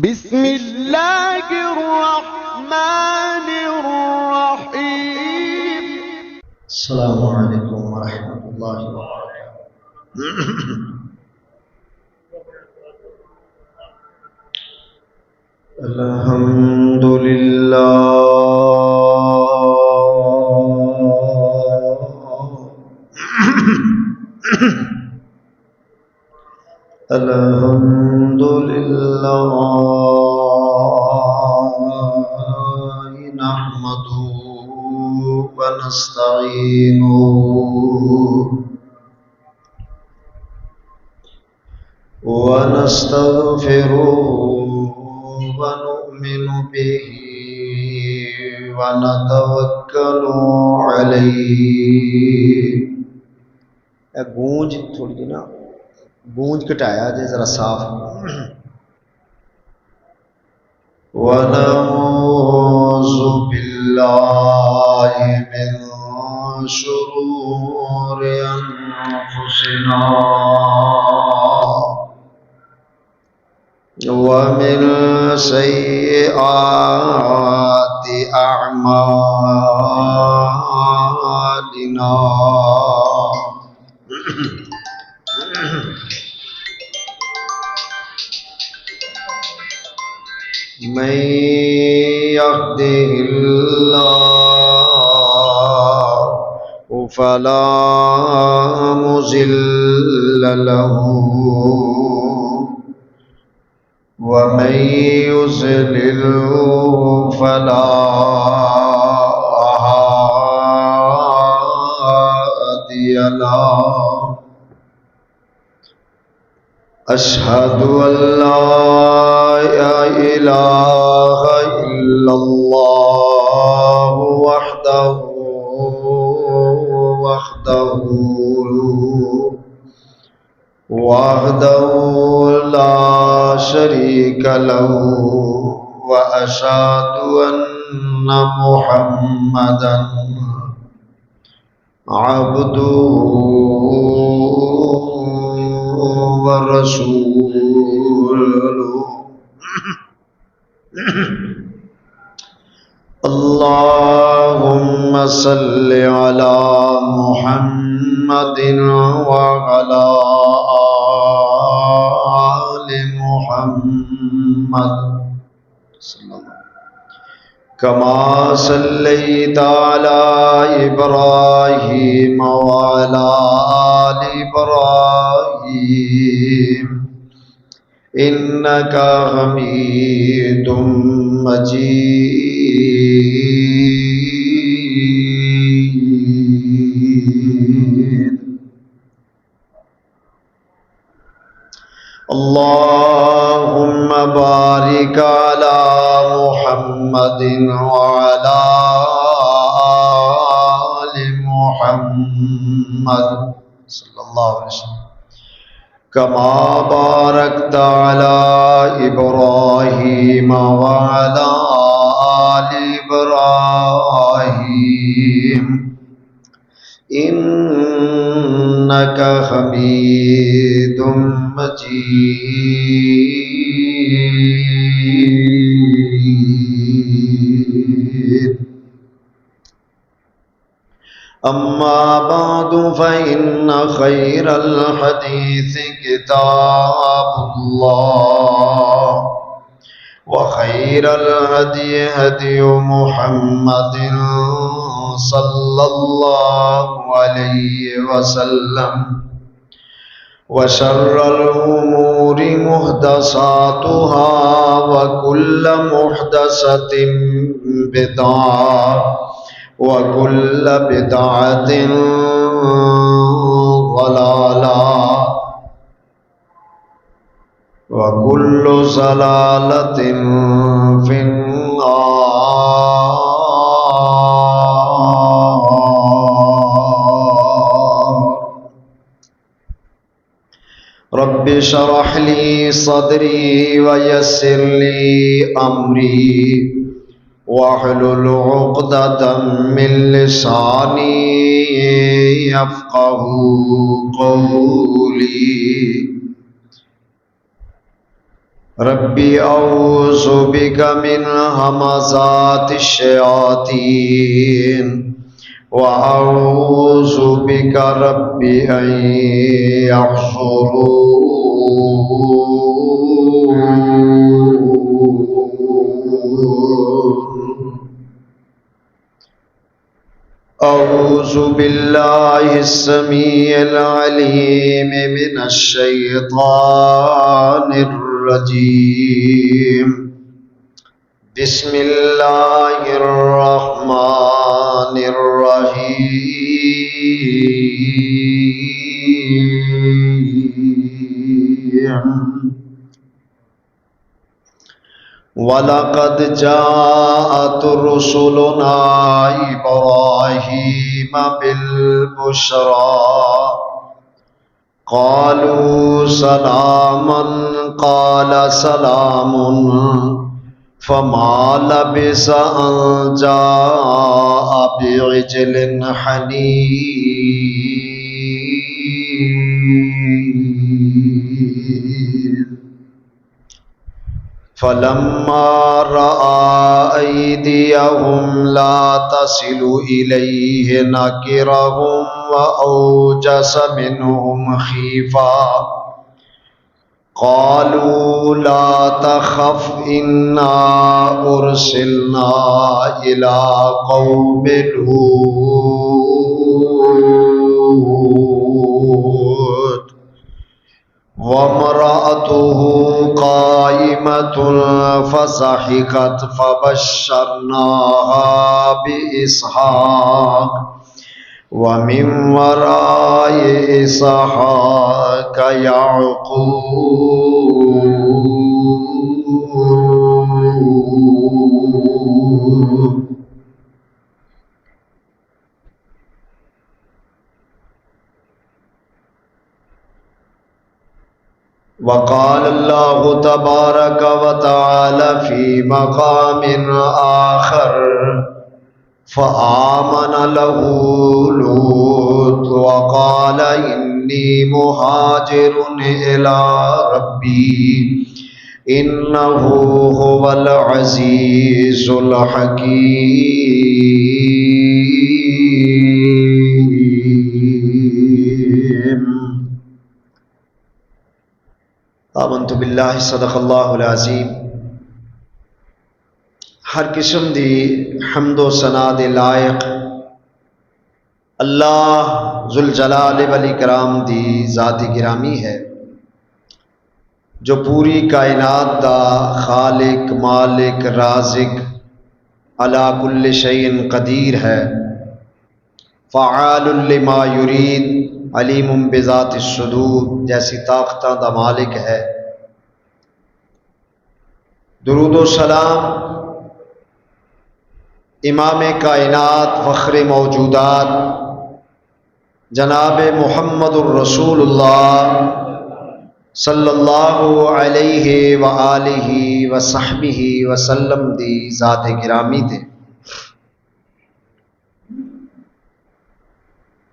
بسم اللہ الرحمن الرحیم۔ السلام علیکم ورحمۃ اللہ وبرکاتہ۔ الحمد الحمد للہ نحمده ونستعينه ونستغفره ونؤمن به ونتوكل عليه۔ گونج تھوڑی جی نا گونج کٹایا جائے ذرا صاف۔ وَنَعُوذُ بِاللَّهِ مِن شُرُورِ أَنفُسِنَا وَمِن سَيِّئَاتِ أَعْمَالِنَا۔ من يهده الله فلا مضل له ومن يضلل فلا هادي له۔ أشهد أن لا إله إلا الله وحده لا شريك له وأشهد أن محمدا عبده ورسوله۔ اللهم صل على محمد وعلى آل محمد كما صليت على إبراهيم وعلى آل إبراهيم إنك حميد مجيد۔ اللهم بارك على محمد وعلى آل محمد صلی اللہ علیہ وسلم كما باركت على إبراهيم وعلى آل إبراهيم إنك حميد مجيد۔ أما بعد فإن خير الحديث كتاب الله وخير الهدي هدي محمد صلى الله عليه وسلم وشر الأمور محدثاتها وكل محدثة بدعة وكل بدعة ضلالة وكل ضلالة في النار۔ رب اشرح لي صدري ويسر لي أمري واحلل عقدة من لساني يفقهوا قولي۔ ربی اعوذ بک من ہمزات الشیاطین وَأَعُوذُ بِكَ رَبِّ أَن يَحْضُرُونِ أعوذ باللہ السمیع العلیم من الشیطان الرجیم بسم اللہ الرحمن الرحیم وَلَقَدْ جَاءَتْ رُسُلُنَا إِبْرَاهِيمَ بِالْبُشْرَى قَالُوا سَلَامًا قَالَ سَلَامٌ فَمَا لَبِثَ أَن جَاءَ بِعِجْلٍ حَنِيذٍ فَلَمَّا رَأَىٰ أَيْدِيَهُمْ لَا تَصِلُ إِلَيْهِ نَكِرَهُمْ وَأَوْجَسَ مِنْهُمْ خِيفَةً قَالُوا لَا تَخَفْ إِنَّا أُرْسِلْنَا إِلَىٰ قَوْمِ لُوطٍ وَامْرَأَتُهُ قَائِمَةٌ فَضَحِكَتْ فَبَشَّرْنَاهَا بِإِسْحَاقَ وَمِن وَرَاءِ إِسْحَاقَ يَعْقُوبَ وقال الله تبارك وتعالى في مقام آخر فآمن له لوط وقال إني مهاجر إلى ربي إنه هو العزيز الحكيم آمنت باللہ صدق اللہ العظیم۔ ہر قسم دی حمد و ثنا دے لائق اللہ ذوالجلال والاکرام دی ذات گرامی ہے جو پوری کائنات دا خالق مالک رازق علی کل شیء قدیر ہے، فعال لما یرید علیم بذات الصدور جیسی طاقتاں دا مالک ہے۔ درود و سلام امام کائنات فخر موجودات جناب محمد الرسول اللہ صلی اللہ علیہ وآلہ وصحبہ وسلم دی ذات گرامی تے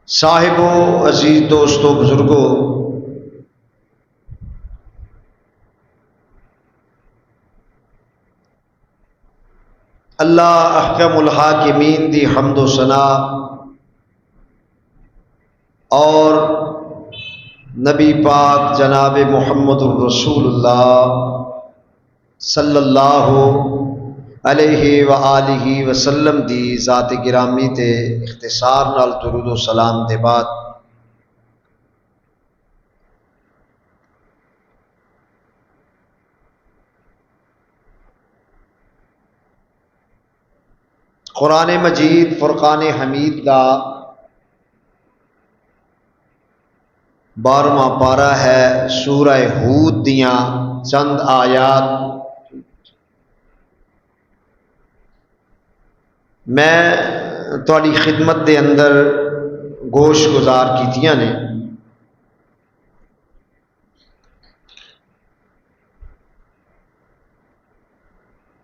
صاحبو عزیز دوستو بزرگو، اللہ احکم الحاکمین دی حمد و ثنا اور نبی پاک جناب محمد الرسول اللہ صلی اللہ علیہ وآلہ وسلم دی ذات گرامی تے اختصار نال درود و سلام دے بعد قرآن مجید فرقان حمید دا 12واں پارہ ہے، سورہ ہود دیاں چند آیات میں تواڈی خدمت دے اندر گوش گزار کیتیاں نے۔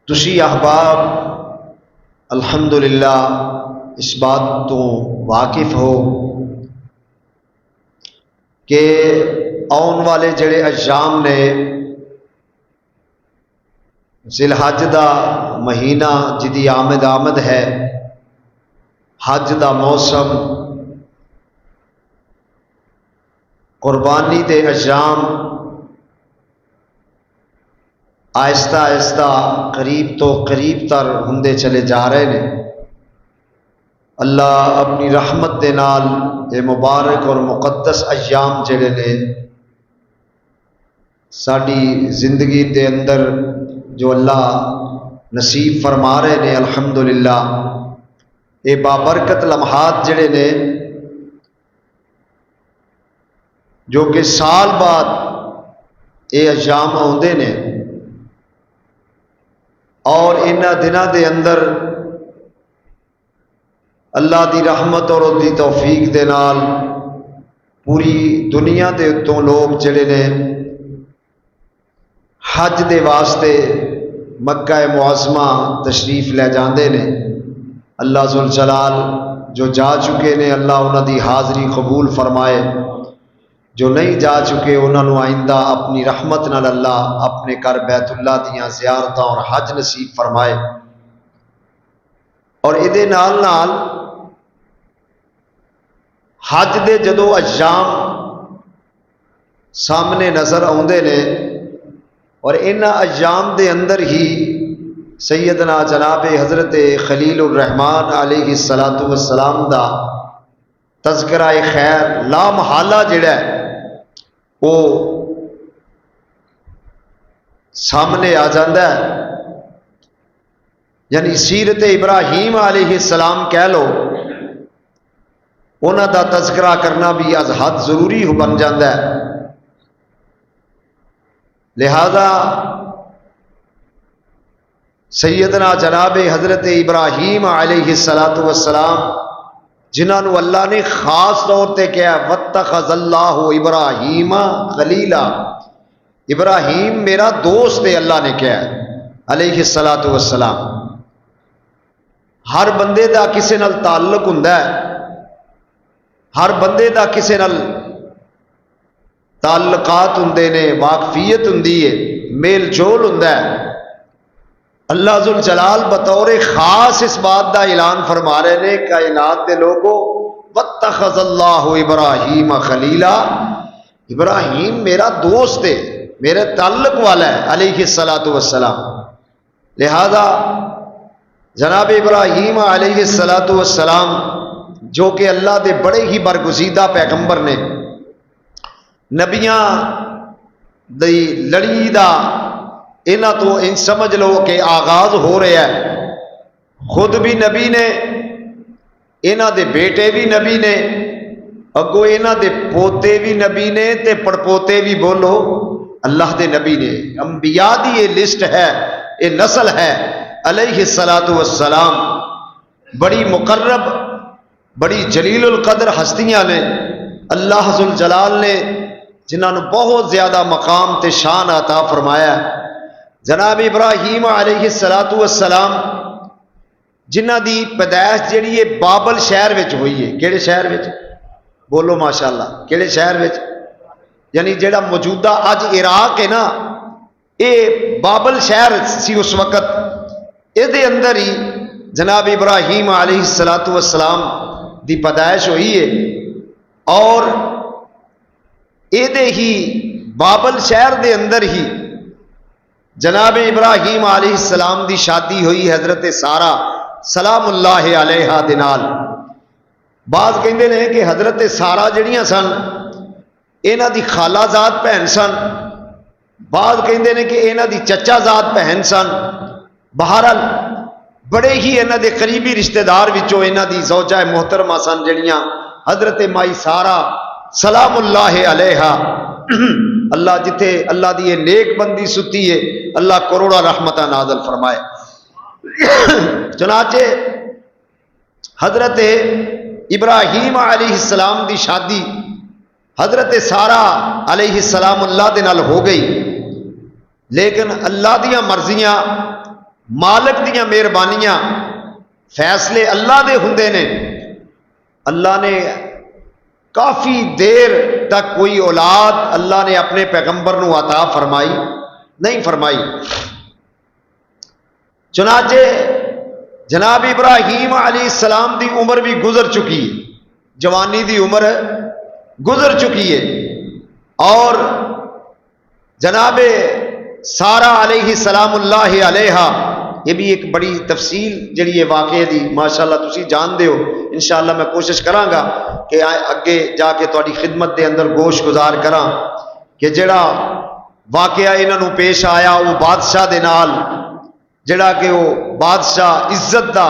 تسی احباب الحمدللہ اس بات تو واقف ہو کہ آن والے جڑے ایام نے ذی الحج دا مہینہ جدی آمد ہے، حج دا موسم، قربانی دے ایام آہستہ آہستہ قریب تو قریب تر ہوندے چلے جا رہے ہیں۔ اللہ اپنی رحمت دے نال یہ مبارک اور مقدس ایام جڑے نے ساری زندگی دے اندر جو اللہ نصیب فرما رہے نے، الحمدللہ یہ بابرکت لمحات جڑے نے جو کہ سال بعد یہ ایام آتے نے، اور انہاں دنوں دے اندر اللہ دی رحمت اور دی توفیق دے نال پوری دنیا دے اتوں لوگ جڑے نے حج دے واسطے مکہ معظمہ تشریف لے جاندے نے۔ اللہ ذوالجلال جو جا چکے نے اللہ انہاں دی حاضری قبول فرمائے، جو نہیں جا چکے انہوں آئندہ اپنی رحمت نال اللہ اپنے گھر بیت اللہ دیاں زیارتاں اور حج نصیب فرمائے۔ اور ادے نال نال حج دے جدو ایام سامنے نظر آتے نے، اور ان ایام دے اندر ہی سیدنا جناب حضرت خلیل الرحمن علیہ السلام دا تذکرہ خیر لا محالہ جڑا ہے وہ سامنے آ جاتا ہے۔ یعنی سیرت ابراہیم علیہ السلام کہہ لو، انہوں دا تذکرہ کرنا بھی از حد ضروری بن جاتا ہے۔ لہذا سیدنا جناب حضرت ابراہیم علیہ السلام جنہوں اللہ نے خاص طور تے کہا واتخذ اللہ ابراہیم خلیلا، ابراہیم میرا دوست ہے، اللہ نے کہا علیہ السلام۔ ہر بندے دا کسے نال تعلق ہوندا ہے، ہر بندے دا کسے نال تعلقات ہوندے نے، واقفیت ہوندی ہے، میل جول ہوندا ہے۔ اللہ ذوالجلال بطور خاص اس بات دا اعلان فرما رہے نے کائنات دے لوگو واتخذ اللہ ابراہیم خلیلا، ابراہیم میرا دوست ہے، میرے تعلق والا ہے علیہ السلام۔ لہذا جناب ابراہیم علیہ السلام جو کہ اللہ دے بڑے ہی برگزیدہ پیغمبر نے، نبیاں دی لڑی دا انہاں تو ان سمجھ لو کہ آغاز ہو رہا ہے۔ خود بھی نبی نے، انہاں دے بیٹے بھی نبی نے، اگو انہاں دے پوتے بھی نبی نے تے پڑپوتے بھی بولو اللہ دے نبی نے۔ انبیاء دی یہ لسٹ ہے، یہ نسل ہے علیہ السلام۔ بڑی مقرب، بڑی جلیل القدر ہستیاں نے اللہ ذوالجلال نے جنہوں نے بہت زیادہ مقام تے شان عطا فرمایا ہے۔ جناب ابراہیم علیہ السلام جنہ دی پیدائش جڑی ہے بابل شہر وچ ہوئی ہے۔ کیڑے شہر وچ؟ بولو ماشاءاللہ، کیڑے شہر وچ؟ یعنی جڑا موجودہ اج عراق ہے نا، یہ بابل شہر سی اس وقت، اس دے اندر ہی جناب ابراہیم علیہ السلام دی پیدائش ہوئی ہے۔ اور یہ ہی بابل شہر دے اندر ہی جناب ابراہیم علیہ السلام دی شادی ہوئی حضرت سارہ سلام اللہ علیہ دے نال۔ بعض کہندے نے کہ حضرت سارہ جڑیاں سن انہاں دی خالہ زاد بہن سن، بعض کہندے نے کہ انہاں دی چچا زاد بہن سن۔ بہرحال بڑے ہی انہاں دے قریبی رشتہ دار وچوں انہاں دی زوجہ محترمہ سن جڑیاں حضرت مائی سارہ سلام اللہ علیہ۔ اللہ جتھے اللہ دی یہ نیک بندی ستی ہے اللہ کروڑا رحمتہ نازل فرمائے۔ چنانچہ حضرت ابراہیم علیہ السلام دی شادی حضرت سارہ علیہ السلام اللہ دے نال ہو گئی، لیکن اللہ دیاں مرضیاں، مالک دیاں مہربانیاں، فیصلے اللہ دے ہوندے نے۔ اللہ نے کافی دیر تک کوئی اولاد اللہ نے اپنے پیغمبر نو عطا فرمائی نہیں فرمائی۔ چنانچہ جناب ابراہیم علیہ السلام دی عمر بھی گزر چکی ہے، جوانی دی عمر گزر چکی ہے، اور جناب سارا علیہ السلام اللہ علیہ، یہ بھی ایک بڑی تفصیل جڑی ہے واقعے دی ماشاءاللہ تسی جان دے ہو، انشاءاللہ میں کوشش کراں گا کہ اگے جا کے تہاڈی خدمت دے اندر گوش گزار کراں کہ جڑا واقعہ انہاں نوں پیش آیا وہ بادشاہ دے نال، جڑا کہ وہ بادشاہ عزت دا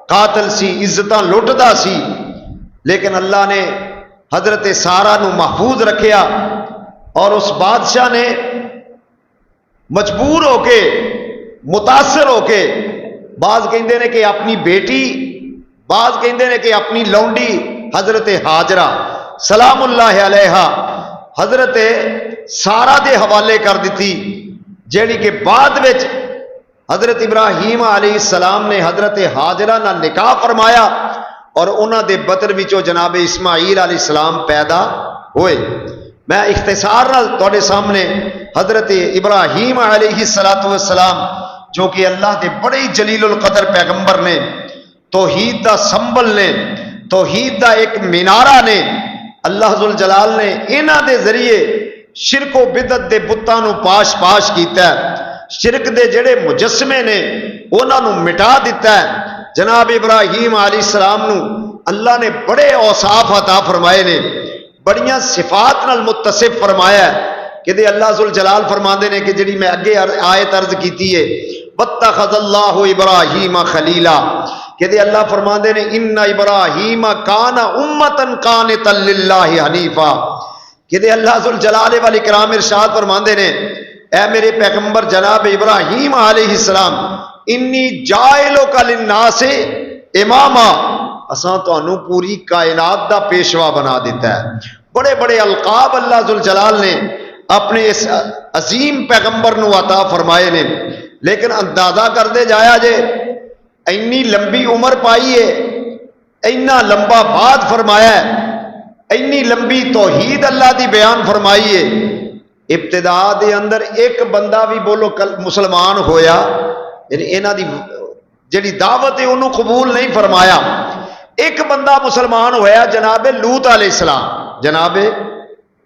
قاتل سی، عزتاں لٹدا سی، لیکن اللہ نے حضرت سارا نو محفوظ رکھیا، اور اس بادشاہ نے مجبور ہو کے، متاثر ہو کے، بعض کہندے نے کہ اپنی بیٹی، بعض کہندے نے کہ اپنی لونڈی حضرت ہاجرہ سلام اللہ علیہا حضرت سارا دے حوالے کر دیتی، جیڑی کہ بعد وچ حضرت ابراہیم علیہ السلام نے حضرت ہاجرہ نہ نکاح فرمایا، اور انہاں دے بطن وچوں جناب اسماعیل علیہ السلام پیدا ہوئے۔ میں اختصار نال تواڈے سامنے حضرت ابراہیم علیہ السلام جو کہ اللہ دے بڑے جلیل القدر پیغمبر نے، توحید دا سنبل نے، توحید دا ایک مینارہ نے، اللہ ذوالجلال نے انہاں دے ذریعے شرک و بدعت دے بتاں نو پاش پاش کیتا ہے، شرک دے جڑے مجسمے نے انہاں نو مٹا دیتا ہے۔ جناب ابراہیم علیہ السلام نو اللہ نے بڑے اوصاف عطا فرمائے نے، بڑیاں صفات نال متصف فرمایا ہے کہ دے اللہ ذوالجلال فرماندے نے کہ جڑی میں اگے آیت عرض کیتی ہے واتخذ اللہ ابراہیم خلیلا، کہ دے اللہ فرماندے نے ان ابراہیم کان امتا قانتا للہ حنیفا، کہ دے اللہ ذوالجلال والاکرام ارشاد فرماندے نے اے میرے پیغمبر جناب ابراہیم علیہ السلام انی جائلک للناس اماما، اساں تانوں پوری کائنات دا پیشوا بنا دیتا ہے۔ بڑے بڑے القاب اللہ ذوالجلال نے اپنے اس عظیم پیغمبر نو عطا فرمائے نے، لیکن اندازہ کر دے جایا جے اینی لمبی عمر پائی ہے، اینا لمبا بعد فرمایا ہے، اینی لمبی توحید اللہ دی بیان فرمائی ہے، ابتدا دے اندر ایک بندہ بھی بولو مسلمان ہویا، یعنی انہاں دی جڑی دعوت ہے انہوں قبول نہیں فرمایا۔ ایک بندہ مسلمان ہویا جناب لوط علیہ السلام، جناب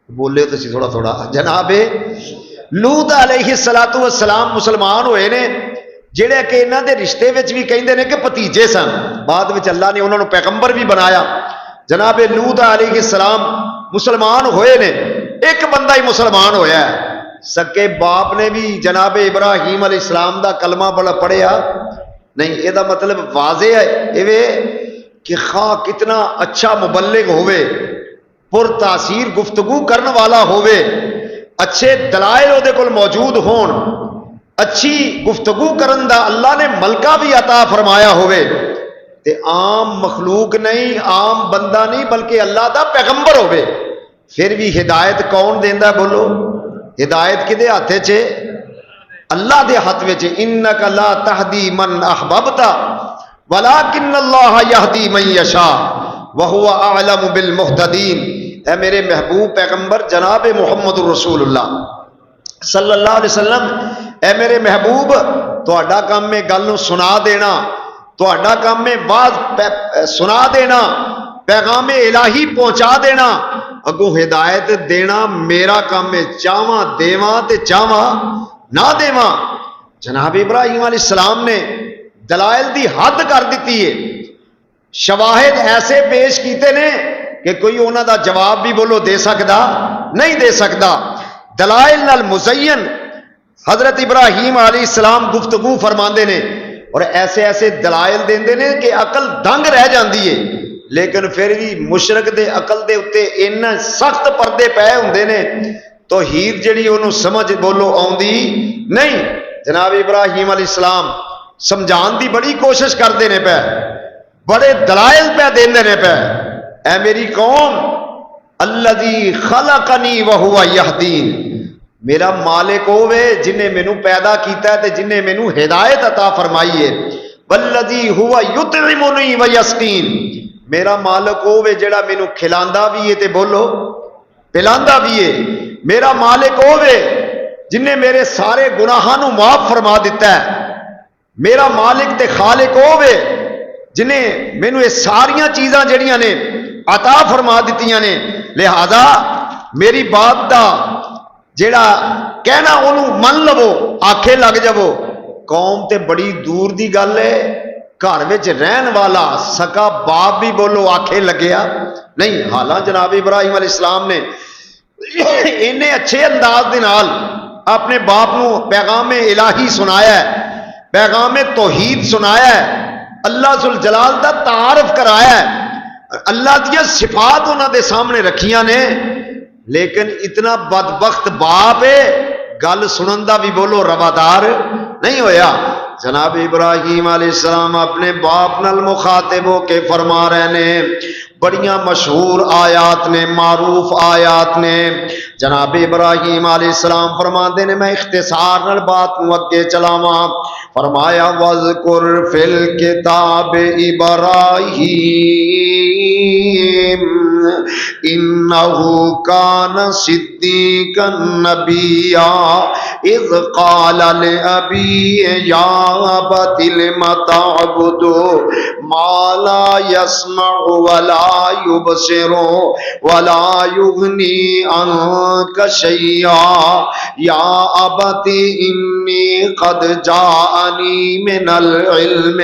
بولے تو سی تھوڑا تھوڑا، جناب لوط علیہ السلام مسلمان ہوئے نے، جڑے کہ انہاں دے رشتے وچ بھی کہندے نے کہ بھتیجے سن، بعد وچ اللہ نے انہوں نے پیغمبر بھی بنایا۔ جناب لوط علیہ السلام مسلمان ہوئے نے، ایک بندہ ہی مسلمان ہویا ہے، سکے باپ نے بھی جناب ابراہیم علیہ السلام دا کلمہ بڑا پڑھیا نہیں، یہ دا مطلب واضح ہے کہ خواہ کتنا اچھا مبلغ ہوئے، پر تاثیر گفتگو کرنے والا ہوئے، اچھے دلائل دے کول موجود ہون، اچھی گفتگو کرن دا اللہ نے ملکہ بھی عطا فرمایا ہوئے، تے عام مخلوق نہیں، عام بندہ نہیں، بلکہ اللہ دا پیغمبر ہوئے، پھر بھی ہدایت کون دیندا بولو؟ ہدایت کدے ہاتھے چے؟ اللہ دے ہاتھ وچ، انک لا تہدی من احببت ولکن اللہ یہدی من یشاء وہو اعلم بالمہتدین۔ اے میرے محبوب پیغمبر جناب محمد رسول اللہ صلی اللہ علیہ وسلم، اے میرے محبوب تہاڈا کام میں گل نو سنا دینا، تہاڈا کام میں باز سنا دینا، پیغام الہی پہنچا دینا، اگوں ہدایت دینا میرا کام ہے، چاواں دیواں تے چاواں نہ دیواں۔ جناب ابراہیم علیہ السلام نے دلائل دی حد کر دیتی ہے، شواہد ایسے پیش کیتے نے کہ کوئی انہاں دا جواب بھی بولو دے سکدا نہیں دے سکدا۔ دلائل نال مزین حضرت ابراہیم علیہ السلام گفتگو فرماندے نے، اور ایسے ایسے دلائل دیندے نے کہ عقل دنگ رہ جاندی ہے، لیکن پھر بھی مشرک دے عقل دے اتے اتنا سخت پردے پے ہوندے نے، توحید جڑی انہوں سمجھ بولو آوندی نہیں۔ جناب ابراہیم علیہ السلام سمجھان دی بڑی کوشش کرتے نے پہ، بڑے دلائل پہ دیندے نے پہ، اے میری قوم الذی خلقنی وہو یہدین، میرا مالک ہوئے جنہیں مینوں پیدا کیتا ہے تے جنہیں مینوں ہدایت عطا فرمائی ہے، والذی ہوا یطعمنی ویسقین، میرا مالک ہوئے جڑا مینوں کھلاندا بھی ہے تے بولو پلاندا بھی ہے، میرا مالک ہوئے جنہیں میرے سارے گناہاں نو معاف فرما دیتا ہے، میرا مالک تے خالق ہوے جنہیں مینوں یہ ساریاں چیزاں جڑیاں نے عطا فرما دیتیاں نے، لہذا میری بات دا جڑا کہنا انہوں من لو، آکھے لگ جاؤ۔ قوم تے بڑی دور دی گل ہے، گھر وچ رہن والا سکا باپ بھی بولو آکھے لگیا نہیں۔ حالانکہ جناب ابراہیم علیہ السلام نے انہیں اچھے انداز دے نال اپنے باپ نو پیغام الہی سنایا ہے، پیغام توحید سنایا ہے، اللہ ذوالجلال دا تعارف کرایا ہے، اللہ دیا صفات انہوں دے سامنے رکھیاں نے، لیکن اتنا بدبخت باپ ہے گل سنن دا بھی بولو روادار نہیں ہویا۔ جناب ابراہیم علیہ السلام اپنے باپ نال مخاطب ہو کے فرما رہے نے، بڑیاں مشہور آیات نے، معروف آیات نے۔ جناب ابراہیم علیہ السلام فرماندے نے، میں اختصار نال بات نو اگے چلاواں، فرمایا وذکر فی الکتاب ابراہیم انہو کان صدیقا نبیا اذ قال لأبیہ یا ابت لم تعبد ما لا يسمع ولا يبصر ولا يغني عنك شيئا یا ابت انی قد جاءنی من العلم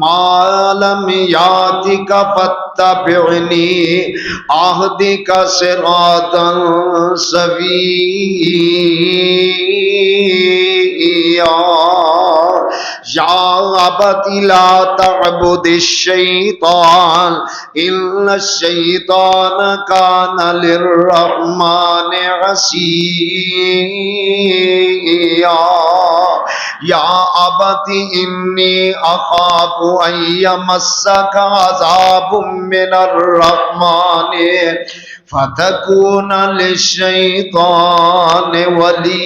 ما لم یاتک فاتبعنی اہدک صراطا سویا یا ابت لا تعبد الشیطان ان الشیطان کان للرحمن عصیا یا ابت انی اخاف ان یمسک عذاب من الرحمن فتکون للشیطان ولیا۔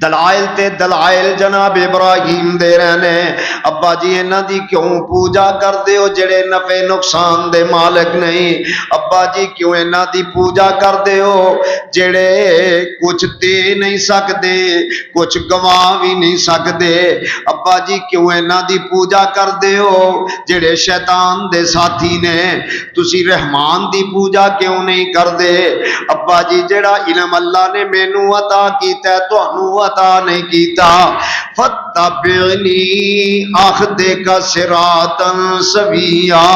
دلائل تے دلائل جناب ابراہیم دے رہنے، ابا جی انہاں دی کیوں پوجا کر دے ہو جڑے نفع نقصان دے مالک نہیں؟ ابا جی کیوں انہاں دی پوجا کر دے ہو جڑے کچھ دے نہیں سکدے، کچھ گوا بھی نہیں سکدے؟ ابا جی کیوں انہاں دی پوجا کر دے ہو جڑے شیطان دے ساتھی نے؟ تسی رحمان دی پوجا کیوں نہیں کر دے؟ ابا جی جڑا علم اللہ نے مینوں عطا کیتا ہے تانوں عطا نہیں کیتا، فتبعنی اہدک صراطا سویا۔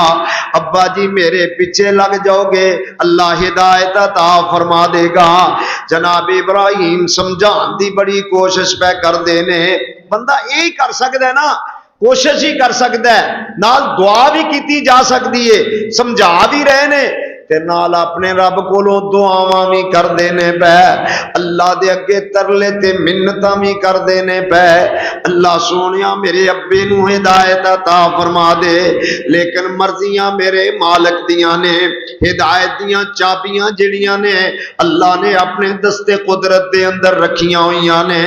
ابا جی میرے پیچھے لگ جاؤ گے اللہ ہدایت عطا فرما دے گا۔ جناب ابراہیم سمجھان دی بڑی کوشش پہ کر دینے، بندہ یہی کر سکتا ہے نا، کوشش ہی کر سکتا ہے، نال دعا بھی کیتی جا سکتی ہے، سمجھا بھی رہے نے تے نال اپنے رب کولوں دعاواں بھی کر دینے پے، اللہ دے اگے ترلے تے منتاں بھی کر دینے پے، اللہ سونیا میرے ابے نو ہدایت عطا فرما دے۔ لیکن مرضیاں میرے مالک دیاں نے، ہدایت دیاں چابیاں جڑیاں نے اللہ نے اپنے دستے قدرت دے اندر رکھیاں ہوئیاں نے،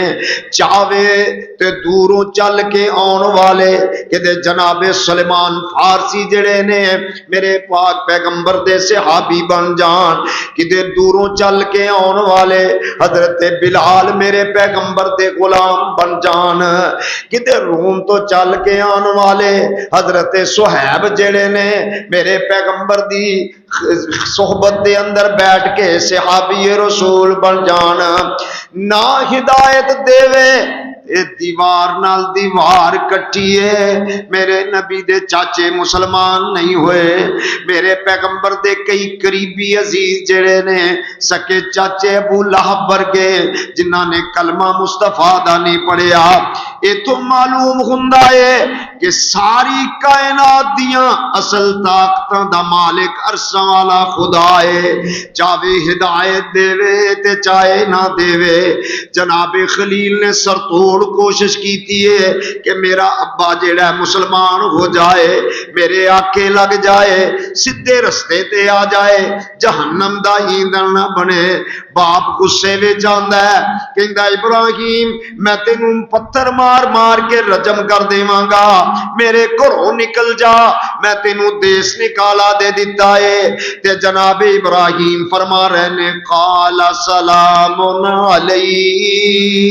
چاہے تے دوروں چل کے آن والے کہ جناب سلیمان فارسی جڑے نے میرے پاک پیغمبر دے صحابی بن جان، کدے دوروں چل کے آن والے حضرت بلال میرے پیغمبر دے غلام بن جان، کدے روم تو چل کے آن والے حضرت صہیب جڑے نے میرے پیغمبر دی صحبت دے اندر بیٹھ کے صحابی رسول بن جان، نہ ہدایت دے دیوار نال دیوار کٹیے۔ میرے نبی دے چاچے مسلمان نہیں ہوئے، میرے پیغمبر دے کئی قریبی عزیز جڑے نے سکے چاچے ابو لہب ورگے جنہاں نے کلمہ مصطفیٰ دا نہیں پڑھیا۔ یہ تو معلوم ہوندا ہے کہ ساری کائنات دیاں اصل طاقتاں دا مالک عرشاں والا خدا ہے، چاہے ہدایت دے تے چاہے نہ دے۔ جناب خلیل نے سرتوڑ کوشش کیتی ہے کہ میرا ابا جیڑا مسلمان ہو جائے، میرے آکے لگ جائے، سدھے رستے تے آ جائے، جہنم دا ایندھن نہ بنے۔ باپ غصے وچ آندا ہے، کہندا ابراہیم میں تینوں پتھر مار مار مار کے رجم کر دیواں گا، میرے گھروں نکل جا، میں تینوں دیس نکالا دے دیتا ہے۔ تے جناب ابراہیم فرما رہے نے قال سلام علیک،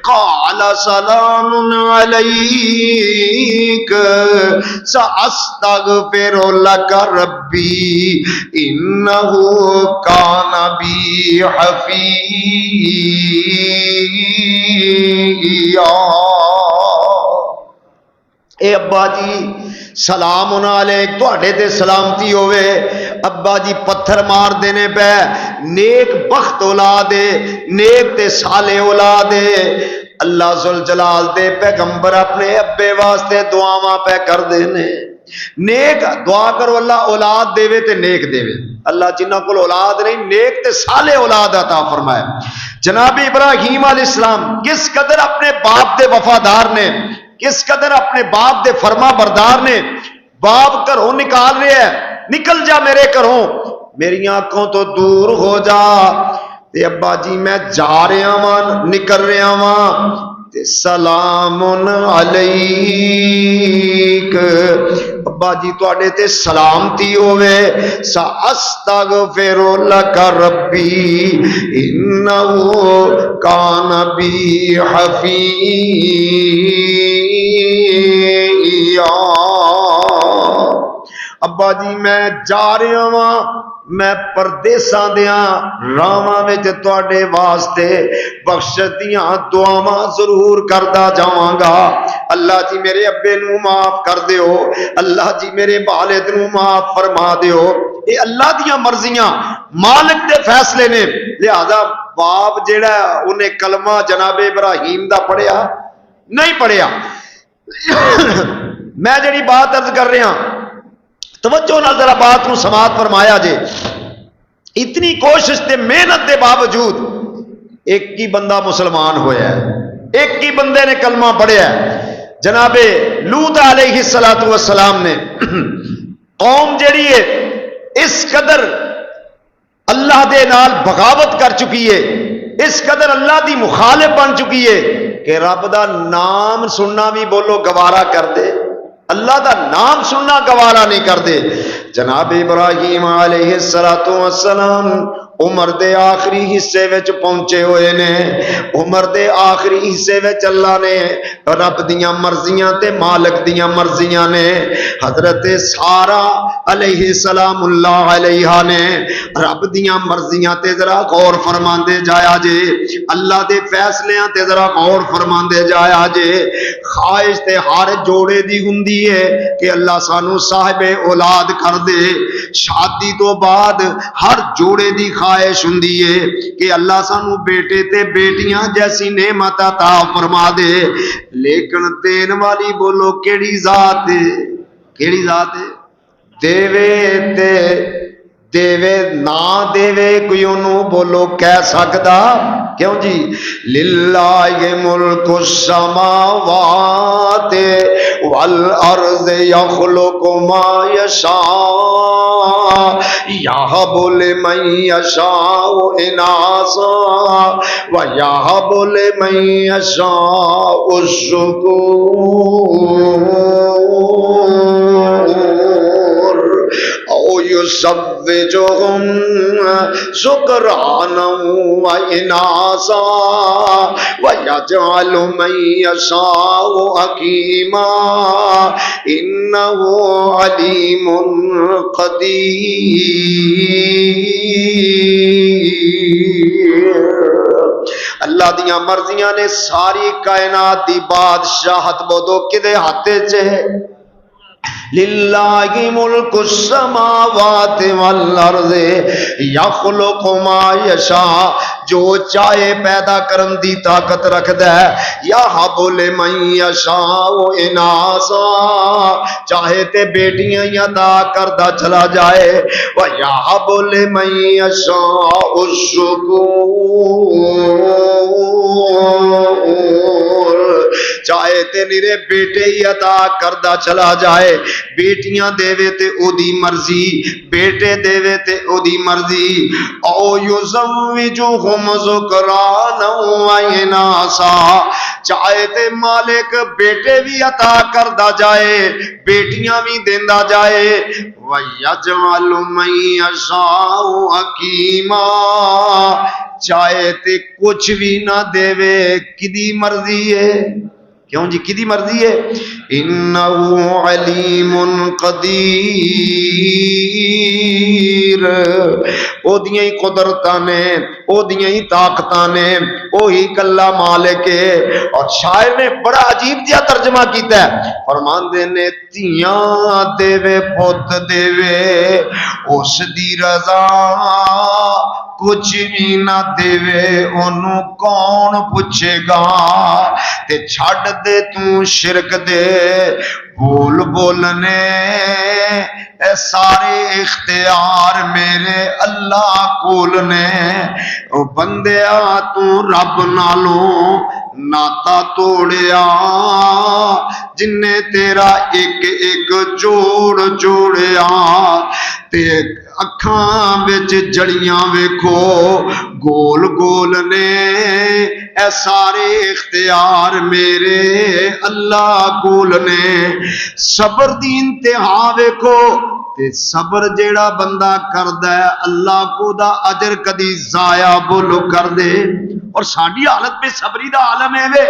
قال سلام علیک سأستغفر لک ربی انہ کان بی حفیظا۔ اے ابا جی سلام علیک، تواڈے تے سلامتی ہوئے۔ ابا جی پتھر مار دینے پہ، نیک بخت اولاد ہے، نیک تے صالح اولاد ہے۔ اللہ ذوالجلال دے پیغمبر اپنے ابے واسطے دعاواں پہ کر دینے، نیک دعا کرو اللہ اولاد دے تے نیک دے۔ اللہ جنہ کو اولاد نہیں نیک تے صالح اولاد عطا فرمائے۔ جناب ابراہیم علیہ السلام کس قدر اپنے باپ دے وفادار نے، کس قدر اپنے باپ دے فرما بردار نے۔ باپ گھروں نکال رہے ہیں، نکل جا میرے گھروں، میری آنکھوں تو دور ہو جا۔ تے ابا جی میں جا رہا ہاں، نکل رہا ہاں، تے سلام علیک، ابا جی تواڈے تے سلامتی ہوئے۔ سأستغفر لک ربی انہ کان بی حفیظا۔ ابا جی میں جا رہا ہاں، میں پردیساں دیاں راواں وچ تواڈے واسطے بخشش دیاں دعاواں ضرور کردا جاواں گا۔ اللہ جی میرے ابے نو معاف کر دیو، اللہ جی میرے والد نو معاف فرما دیو۔ اے اللہ دیاں مرضیاں مالک دے فیصلے نے، لہذا باپ جیڑا انہیں کلمہ جناب ابراہیم دا پڑھیا نہیں پڑھیا۔ میں جڑی بات عرض کر رہا، توجہ نال ذرا بات نو سماعت فرمایا جے۔ اتنی کوشش تے محنت دے باوجود ایک ہی بندہ مسلمان ہویا ہے، ایک ہی بندے نے کلمہ پڑھیا ہے۔ جناب لوط علیہ السلام نے قوم جڑی ہے اس قدر اللہ دے نال بغاوت کر چکی ہے، اس قدر اللہ دی مخالف بن چکی ہے کہ رب دا نام سننا بھی بولو گوارا کر دے، اللہ دا نام سننا گوارا نہیں کر دے۔ جناب ابراہیم علیہ السلام عمر دے آخری حصے وچ پہنچے ہوئے نے، عمر دے آخری حصے وچ اللہ نے رب دیاں مرضیاں تے مالک دیاں مرضیاں نے، حضرت سارہ علیہ السلام اللہ علیہ نے رب دیاں مرضیاں تے ذرا غور فرماندے جایا جے، اللہ دے فیصلیاں تے ذرا غور فرماندے جایا جے۔ خواہش تے ہر جوڑے دی ہوندی ہے کہ اللہ سانو صاحب اولاد کر دے، شادی تو بعد ہر جوڑے دی خواہش ہوندی ہے کہ اللہ سانو بیٹے تے بیٹیاں جیسی نعمت عطا فرما دے، لیکن دین والی بولو کیڑی ذات ہے، کیڑی ذات ہے؟ دیوے تے دیوے نہ دیوے کوئی انہوں بولو کہہ سکتا کیوں جی؟ للہ ملک السماوات والارض یخلق ما یشاء یہب لمن یشاء اناثا ویہب لمن یشاء الذکور او یزوجہم ذکرانا واناثا ویجعل من یشاء حکیما انہ علیم قدیر۔ اللہ دیاں مرضیاں نے ساری کائنات دی بادشاہت بودو کدے ہاتھے چے؟ للہ ملک السماوات والارض یخلق ما یشاء، جو چاہے پیدا کرن دی طاقت رکھدا ہے، یہب لمن یشاء اناثا، چاہے تے بیٹیاں عطا کردا چلا جائے، ویہب لمن یشاء الذکور، چاہے تے نیرے بیٹے ہی عطا کردا چلا جائے، بیٹیاں دیوے تے او دی مرضی، بیٹے دیوے تے او دی مرضی۔ او یزوجہم ذکرانا واناثا، چاہے تے مالک بیٹے بھی عطا کردا جائے بیٹیاں بھی دیندا جائے وَيَجْعَلُ مَن يَشَاءُ حَكِيمًا چاہے تے کچھ بھی نہ دیوے کدی مرضی ہے کیوں جی کدی مرضی ہے انہو علیم قدیر او دیاں ہی قدرتاں نے او دیاں ہی طاقتاں نے وہی کلا مالک ہے اور شاعر نے بڑا عجیب جہا ترجمہ کیتا ہے فرماندے نے تیاں دیوے پوت دیوے اس دی رضا کچھ بھی نہ دیوے انہوں کون پوچھے گا تے چھڑ دے تو شرک دے بول بولنے اے سارے اختیار میرے اللہ کول نے او بندیا تو رب نالوں ناتا توڑیا جن نے تیرا ایک ایک جوڑ جوڑیا تے اکھاں وچ جڑیاں ویکھو گول گول نے اے سارے اختیار میرے اللہ کول نے صبر دی انتہا ویکھو تے صبر جیڑا بندہ کردا ہے اللہ کو دا اجر کدی ضائع بولو کر دے اور ساڈی حالت میں صبری دا عالم ہے وے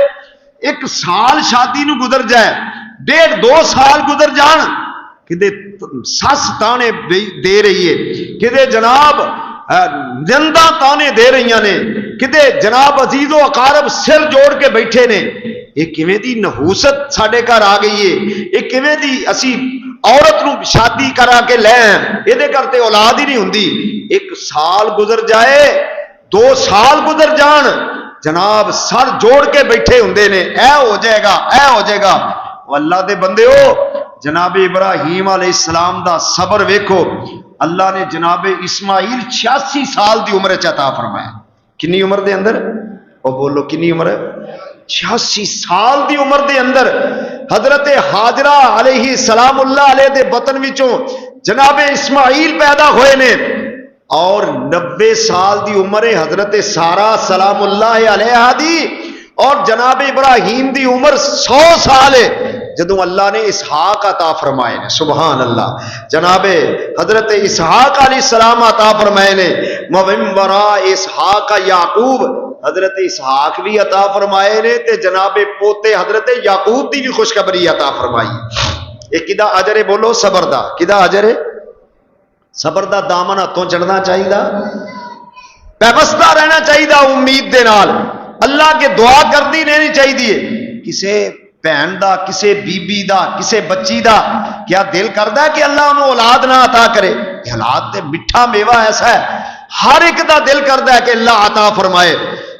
ایک سال شادی نو گزر جائے 1.5-2 سال گزر جان کدے سس تانے دے رہی ہے کدے جناب زندہ تانے دے رہی نے کدے جناب عزیز و اقارب سر جوڑ کے بیٹھے نے یہ کیویں دی نحوست ساڈے گھر آ گئی ہے یہ کیویں دی اسی عورت نو شادی کرا کے لے یہ کرتے اولاد ہی نہیں ہوندی 1 سال گزر جائے 2 سال گزر جان جناب سر جوڑ کے بیٹھے ہوندے نے اے ہو جائے گا اے ہو جائے گا اللہ دے بندے ہو جناب ابراہیم علیہ السلام دا صبر ویکھو اللہ نے جناب اسماعیل 86 سال دی عمر عطا فرمایا کنی عمر دے اندر او بولو کنی عمر 86 سال دی عمر دے اندر حضرت حاجرہ علیہ السلام اللہ علیہ دے بطن وچوں جناب اسماعیل پیدا ہوئے نے اور 90 سال دی عمر حضرت سارہ سلام اللہ علیہ دی اور جناب ابراہیم دی عمر 100 سال ہے جدوں اللہ نے اسحاق عطا فرمائے نے سبحان اللہ جناب حضرت اسحاق علیہ السلام عطا فرمائے نے وَمِن وَرَاءِ اسحاق یعقوب حضرت اسحاق بھی عطا فرمائے نے تے جناب پوتے حضرت یعقوب دی بھی خوشخبری عطا فرمائی یہ کدا اجر ہے بولو صبر دا کدا اجر ہے صبر دا دامن ہاتھوں چڑھنا چاہیے پیوستہ رہنا چاہیے امید دے نال اللہ کے دعا کرنی رہنی چاہیے کسے بہن دا کسے بی بی دا کسے بچی دا کیا دل کردا ہے کہ اللہ انہوں اولاد نہ عطا کرے اولاد تے میٹھا میوہ ایسا ہے ہر ایک دا دل کردا ہے کہ اللہ عطا فرمائے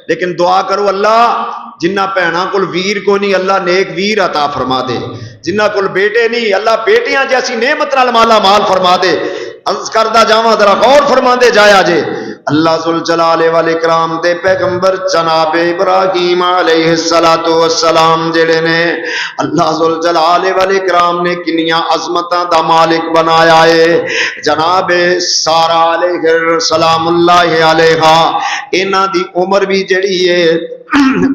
لیکن دعا کرو اللہ جنہ بہناں کول ویر کو نہیں اللہ نیک ویر عطا فرما دے جنہ کول بیٹے نہیں اللہ بیٹیاں جیسی نعمت نال مالا مال فرما دے عرض کردہ جاواں ذرا غور فرما دے جایا جے اللہ ذوالجلال والاکرام دے پیغمبر جناب ابراہیم علیہ السلام جڑے نے اللہ ذوالجلال والاکرام نے کنیاں عظمتاں دا مالک بنایا ہے جناب سارہ علیہ السلام اللہ علیہا انہاں دی عمر بھی جڑی ہے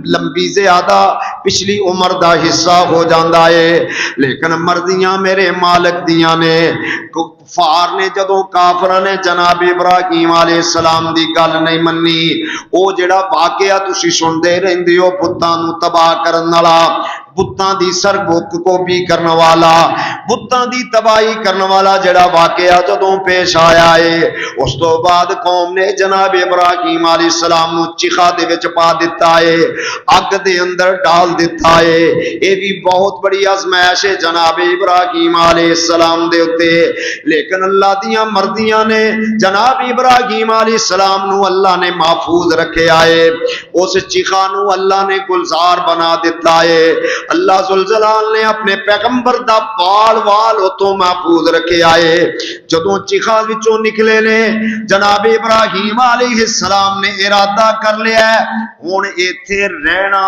لمبی زیادہ پچھلی عمر دا حصہ ہو جاندا ہے لیکن مرضیاں میرے مالک دیاں نے کفار نے جدوں کافراں نے جناب ابراہیم علیہ السلام دی گل نہیں منی او جڑا واقعہ تسی سنتے رہندے ہو بتاں نو تباہ کرن والا بتاں دی سربک کو بھی کرنے والا بتاں دی تباہی کرنے والا جڑا واقعہ جدوں پیش آیا ہے اس تو بعد قوم نے جناب ابراہیم علیہ السلام نو چیخا دے وچ پا دیتا ہے اگ دے اندر ڈال دیتا ہے اے بھی بہت بڑی آزمائش ہے جناب ابراہیم علیہ السلام دے اوتے لیکن اللہ دیاں مرضیاں نے جناب ابراہیم علیہ السلام نو اللہ نے محفوظ رکھیا ہے اس چیخا نو اللہ نے گلزار بنا دیتا ہے اللہ ذوالجلال نے اپنے پیغمبر دا وال اتوں محفوظ رکھے آئے جدوں چیخا وچوں نکلے نے جناب ابراہیم علیہ السلام نے ارادہ کر لیا ہے ہن ایتھے رہنا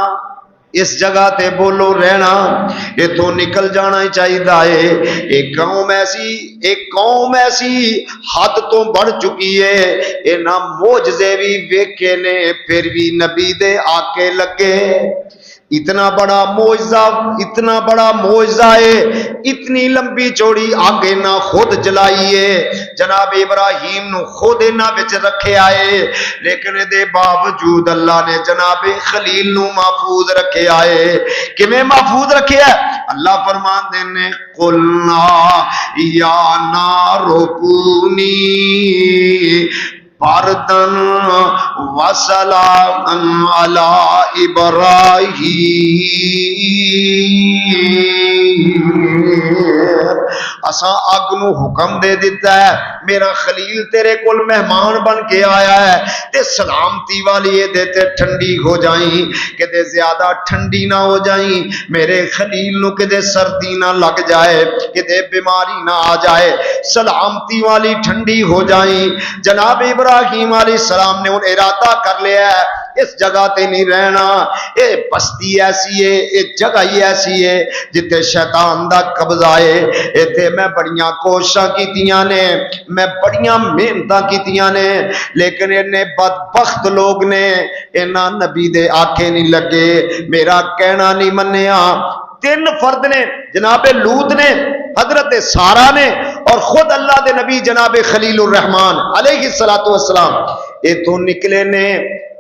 اس جگہ تے بولو رہنا ایتھوں نکل جانا ہی چاہیے ایک قوم ایسی حد تو بڑھ چکی ہے انہاں معجزے بھی ویکھے نے پھر بھی نبی دے آکے لگے اتنا بڑا معجزہ ہے، اتنی لمبی چوڑی آگ نہ خود جلائیے، جناب ابراہیم نو خود نہ وچ رکھے آئے، لیکن دے باوجود اللہ نے جناب خلیل نو محفوظ رکھے آئے۔ کیویں محفوظ رکھے ہے؟ اللہ فرماندے نے قلنا یا نار کونی باردن وسلاما علی ابراہیم، اساں اگ نو حکم دے دیتا ہے میرا خلیل تیرے کول مہمان بن کے آیا ہے تے سلامتی والی دے تے ٹھنڈی ہو جائیں، کہ دے زیادہ ٹھنڈی نہ ہو جائیں، میرے خلیل نو کہ دے سردی نہ لگ جائے، کہ دے بیماری نہ آ جائے، سلامتی والی ٹھنڈی ہو جائیں۔ جناب ابراہیم علیہ السلام نے ان ارادہ کر لیا ہے اس جگہ تے نہیں رہنا، اے بستی ایسی ہے، اے جگہ ہی ایسی ہے جتے شیطان دا قبضہ ہے، ایتھے میں بڑیاں کوششاں کیتیاں نے، میں بڑیاں محنتاں کیتیاں نے، لیکن انہیں بدبخت لوگ نے انہاں نبی دے آکھے نہیں لگے، میرا کہنا نہیں منیا۔ 3 فرد نے، جناب لوط نے، حضرت سارہ نے، اور خود اللہ دے نبی جناب خلیل الرحمان علیہ السلام اے تو نکلے نے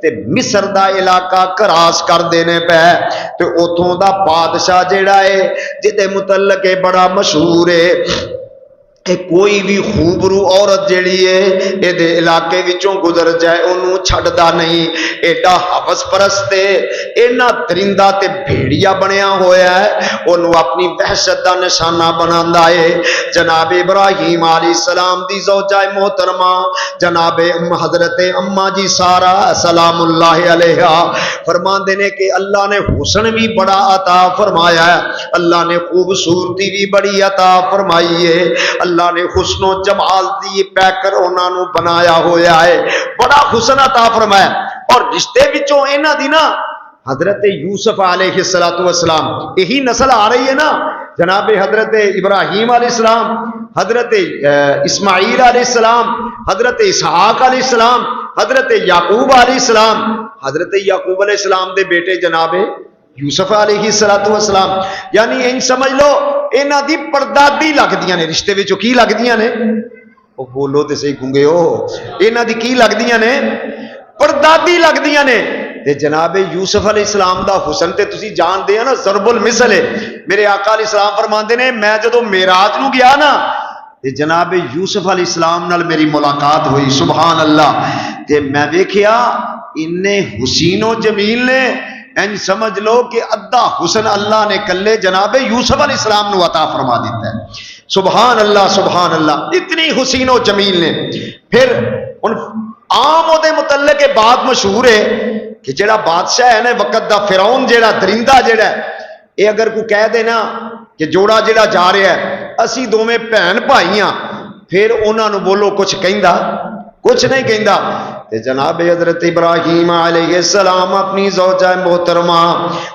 تے مصر دا علاقہ کراس کر دینے پہ، تے اتھوں دا بادشاہ جیڑا ہے جدے متعلق بڑا مشہور ہے کہ کوئی بھی خوبرو عورت جیڑی ہے اے دے علاقے وچوں گزر جائے انہوں چھڑدا نہیں، ایڈا حوث پرست ہے، اینا درندہ تے بھیڑیا بنیا ہویا ہے، انہوں اپنی وحشت دا نشانہ بناندا ہے۔ جناب ابراہیم علیہ السلام دی زوجہ محترمہ جناب حضرت اماں جی سارہ سلام اللہ علیہا فرماندے نے کہ اللہ نے حسن بھی بڑا عطا فرمایا ہے، اللہ نے خوبصورتی بھی بڑی عطا فرمائی ہے، اللہ نے حسن و جمال دی پیکر انہاں نو بنایا ہویا ہے، بڑا حسن عطا فرمایا۔ اور رشتے وچوں انہاں دی نا حضرت یوسف علیہ السلام یہی نسل آ رہی ہے نا، جناب حضرت ابراہیم علیہ السلام، حضرت اسماعیل علیہ السلام، حضرت اسحاق علیہ السلام، حضرت یعقوب علیہ السلام، حضرت یعقوب علیہ السلام دے بیٹے جناب یوسف علیہ السلام، یعنی ان سمجھ لو انہاں دی پردادی لگدیاں نے، رشتے وچوں کی لگدیاں نے؟ او بولو تے صحیح گونگے ہو، انہاں دی کی لگدیاں نے؟ پردادی لگدیاں نے۔ تے جناب یوسف علیہ السلام دا حسن تے تسی جان دے نا ضرب المثل ہے۔ میرے آقا علیہ السلام فرماندے نے میں جدوں معراج نو گیا نا تے جناب یوسف علیہ السلام نال میری ملاقات ہوئی، سبحان اللہ، تے میں ویکھیا اننے حسین و جمیل نے، ان سمجھ لو کہ ادھا حسن اللہ نے کلے جناب یوسف علیہ السلام نو عطا فرما دیتا ہے، سبحان اللہ سبحان اللہ، اتنی حسین و جمیل نے۔ پھر ان عام دے متعلق بات مشہور ہے کہ جڑا بادشاہ ہے نا وقت دا فرعون جڑا درندہ جڑا ہے، اے اگر کوئی کہہ دے نا کہ جوڑا جڑا جا رہا ہے اسی دوویں بہن بھائی ہاں، پھر انہاں نو بولو کچھ کہندا؟ کچھ نہیں کہندا۔ تے جناب حضرت ابراہیم علیہ السلام اپنی زوجہ محترمہ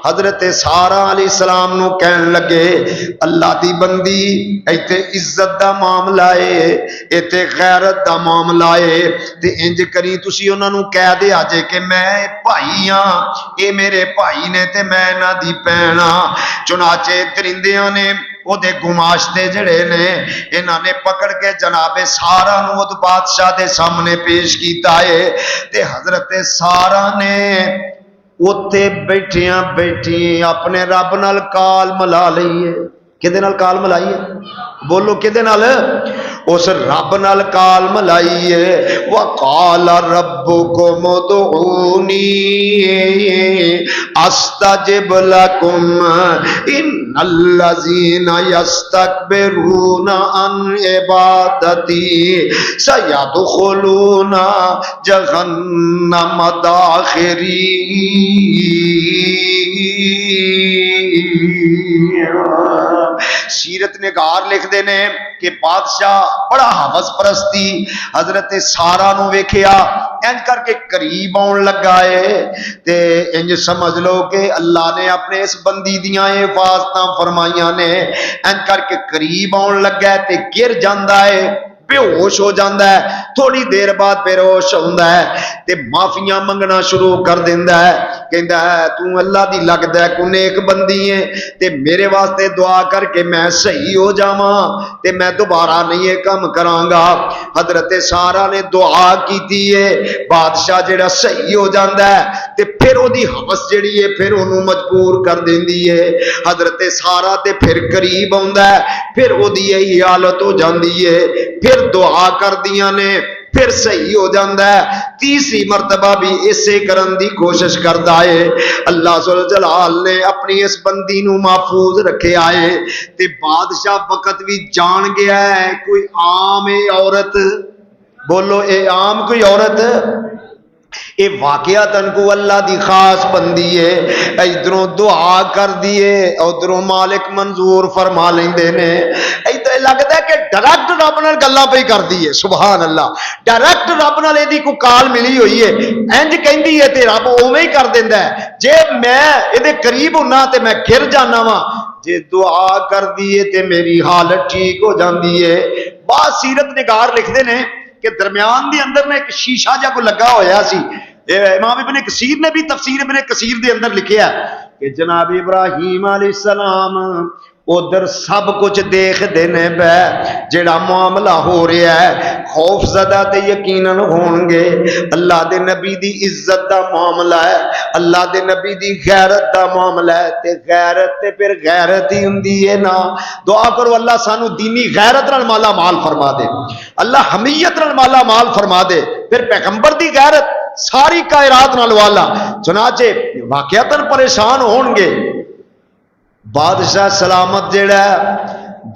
حضرت سارہ علیہ السلام نو کہن لگے اللہ دی بندی ایتھے عزت دا معاملہ ہے، ایتھے غیرت دا معاملہ ہے، تے انج کری تسی انہاں نو کہہ دے آجے کہ میں بھائی ہاں، اے میرے بھائی نے تے میں انہاں دی بہن ہاں۔ چنانچہ درندیاں نے وہ دے گماشتے جڑے نے انہاں نے پکڑ کے جناب سارہ نو وہ بادشاہ دے سامنے پیش کیتا ہے، تے حضرت سارہ نے اوتے بیٹھیاں اپنے رب نال کال ملا لئیے۔ کدے نال کال ملائیے؟ بولو کدے نال؟ اس رب نال کال ملائیے۔ وقال ربکم ادعونی استجب لکم ان الذین یستکبرون عن عبادتی سیدخلون جہنم داخرین۔ سیرت نگار لکھ دینے کہ بادشاہ بڑا حوث پرستی حضرت سارہ نو ویکھیا انج کر کے قریب آن لگا ہے، تے انج سمجھ لو کہ اللہ نے اپنے اس بندی دیاں حفاظتاں فرمائیاں نے، انج کر کے قریب آن لگا ہے تے گر جاندا ہے، بے ہوش ہو جاتا ہے, تھوڑی دیر بعد بے ہوش ہوتا ہے تے معافیاں منگنا شروع کر دینا ہے, کہندا ہے تو اللہ دی لگدا ہے کو نیک بندی ہے تے میرے واسطے دعا کر کے میں صحیح ہو جاواں تے میں دوبارہ نہیں یہ کم کراں گا. حضرت سارا نے دعا کیتی ہے, بادشاہ جڑا صحیح ہو جاندا ہے تے پھر او دی ہوس جڑی ہے پھر اونوں مجبور کر دیندی ہے. حضرت سارا تے پھر قریب آندا ہے, پھر او دی یہی حالت ہو جاندی ہے, پھر دعا کردیاں نے پھر صحیح ہو جاندہ ہے. تیسری مرتبہ بھی اسے کرن دی کوشش کردا ہے. اللہ ذوالجلال نے اپنی اس بندی نو محفوظ رکھے آئے تے بادشاہ وقت بھی جان گیا ہے کوئی عام عورت, بولو اے عام کوئی عورت, اے واقعاتاً کو اللہ دی خاص بندی ہے. ادھروں دعا کر دیے ادھروں مالک منظور فرما لیندے نے. ادھر لگتا ہے کہ ڈائریکٹ رب نال گلاں پئی کر دیے. سبحان اللہ, ڈائریکٹ رب نال دی کوئی کال ملی ہوئی ہے, انج کہندی ہے تے رب اوویں ہی کر دیندا ہے. جے میں اے دے قریب ہونا تے میں گر جانا وا, جے دعا کر دیے تے میری حالت ٹھیک ہو جاندی ہے. بعض سیرت نگار لکھدے نے کہ درمیان دی اندر میں ایک شیشہ جا کو لگا ہویا سی. امام ابن کثیر نے بھی تفسیر ابن کثیر دے اندر لکھیا کہ جناب ابراہیم علیہ السلام ادھر سب کچھ دیکھ دینے پہ جڑا معاملہ ہو رہا ہے, خوف زدہ تے یقیناً ہون گے. اللہ دے نبی دی عزت دا معاملہ ہے, اللہ دے نبی دی غیرت دا معاملہ ہے, تے غیرت تے پھر غیرت ہی ہوندی ہے نا. دعا کرو اللہ سانو دینی غیرت نال مالا مال فرما دے, اللہ حمیت نال مالا مال فرما دے, پھر پیغمبر دی غیرت ساری کائنات نال والا. چنانچہ واقعتاً پریشان ہون گے. بادشاہ سلامت جڑا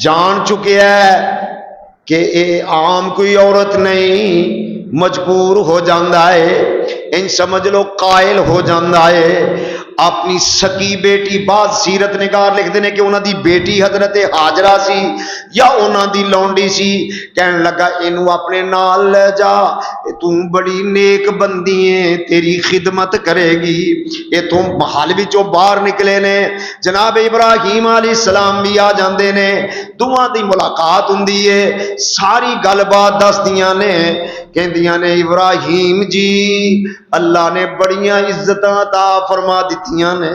جان چکیا ہے کہ اے عام کوئی عورت نہیں, مجبور ہو جاندہ ہے, ان سمجھ لو قائل ہو جاندہ ہے. اپنی سکی بیٹی, بعض سیرت نگار لکھ دینے کہ انہاں دی بیٹی حضرت حاجرہ سی یا انہاں دی لونڈی سی, کہنے لگا انہوں اپنے نال لے جا, تم بڑی نیک بندی ہیں, تیری خدمت کرے گی. یہ تم محل وچوں باہر نکلے نے, جناب ابراہیم علیہ السلام بھی آ جاندے نے, دعاں دی ملاقات ہوندی ہے, ساری گل بات دس دیاں نے, کہندیاں نے ابراہیم جی اللہ نے بڑیاں عزتاں عطا فرما دتیاں نے.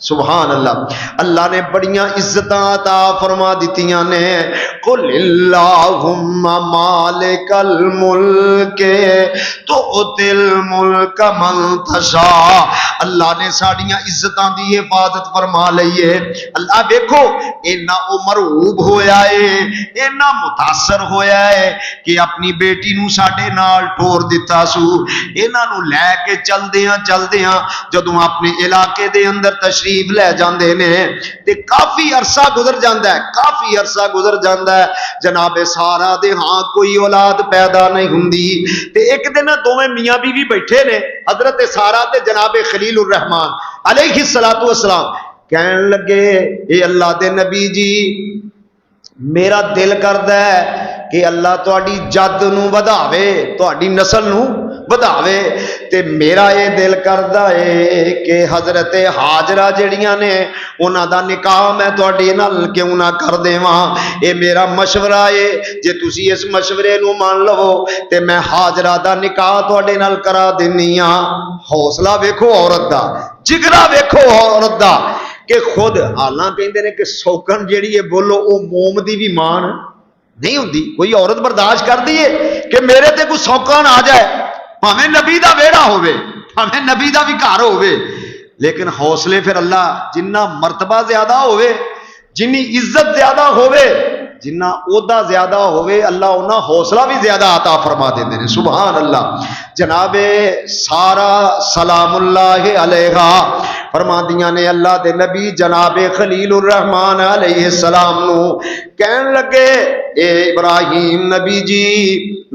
سبحان اللہ, اللہ نے بڑیاں عزتاں عطا فرما دتیاں نے. قل اللہم مالک الملک تؤتی الملک من تشاء. اللہ نے ساڑیاں عزتاں دی حفاظت فرما لئیے. اللہ دیکھو اینا مرعوب ہویا ہے, اینا متاثر ہویا ہے کہ اپنی بیٹی نو ساڑے نال ٹور دیتا سو. اینا نو لے کے چل دیاں جدوں اپنے علاقے دے اندر تشریف لے جاندے نے تے کافی عرصہ گزر جاندہ ہے, کافی عرصہ گزر جاندہ ہے. جناب سارا دے ہاں کوئی اولاد پیدا نہیں ہوندی تے ایک دن دوویں میاں بیوی بیٹھے نے, حضرت سارا تے جناب خلیل الرحمن علیہ السلام. کہنے لگے اے اللہ دے نبی جی میرا دل کردا ہے کہ اللہ تہاڈی جد نو ودھاوے, تہاڈی نسل نو ودھاوے, تے میرا یہ دل کردا ہے کہ حضرت حاجرہ جڑیاں نے انہاں دا نکاح میں تہاڈے نال کیوں نہ کر دیواں. اے میرا مشورہ ہے, جے تسی اس مشورے نو مان لو تے میں حاجرہ دا نکاح تہاڈے نال کرا دینی ہاں. حوصلہ ویکھو عورت دا, جگرا ویکھو عورت دا, کہ خود حالاں کہندے نے کہ سوکن جیڑی ہے بولو او موم دی بھی مان نہیں ہوندی. کوئی عورت برداشت کر دیے کہ میرے تے کوئی سوکن آ جائے, بھاویں نبی دا ویڑا ہوے, بھاویں نبی دا بھی گھر ہوے, لیکن حوصلے پھر اللہ جنہ مرتبہ زیادہ ہوے, جنی عزت زیادہ ہوے, جنہ عہدہ زیادہ ہوے, اللہ انہاں حوصلہ بھی زیادہ عطا فرما دیندے نے. سبحان اللہ. جناب سارا سلام اللہ علیہا فرماندیاں نے اللہ دے نبی جناب خلیل الرحمن علیہ السلام نو کہن لگے اے ابراہیم نبی جی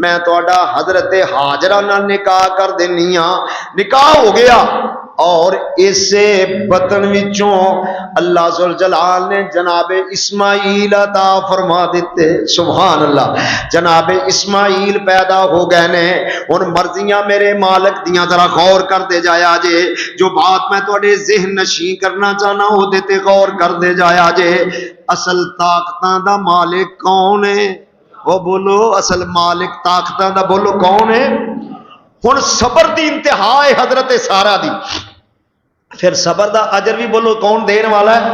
میں تہاڈا حضرت حاجرہ نال نکاح کر دینی ہاں. نکاح ہو گیا اور اسے بطن وچوں اللہ ذوالجلال نے جناب اسماعیل عطا فرما دیتے. سبحان اللہ. جناب اسماعیل پیدا ہو گئے نے. ان مرضیاں میرے مالک دیاں ذرا غور کر دے جایا جے, جو بات میں تواڈے ذہن نشیں کرنا چاہنا ہو دیتے غور کر دے جایا جے. اصل طاقتاں دا مالک کون ہے؟ وہ بولو اصل مالک طاقتاں دا بولو کون ہے؟ ہن صبر دی انتہا ہے حضرت سارا دی، پھر صبر دا اجر بھی بولو کون دین والا ہے؟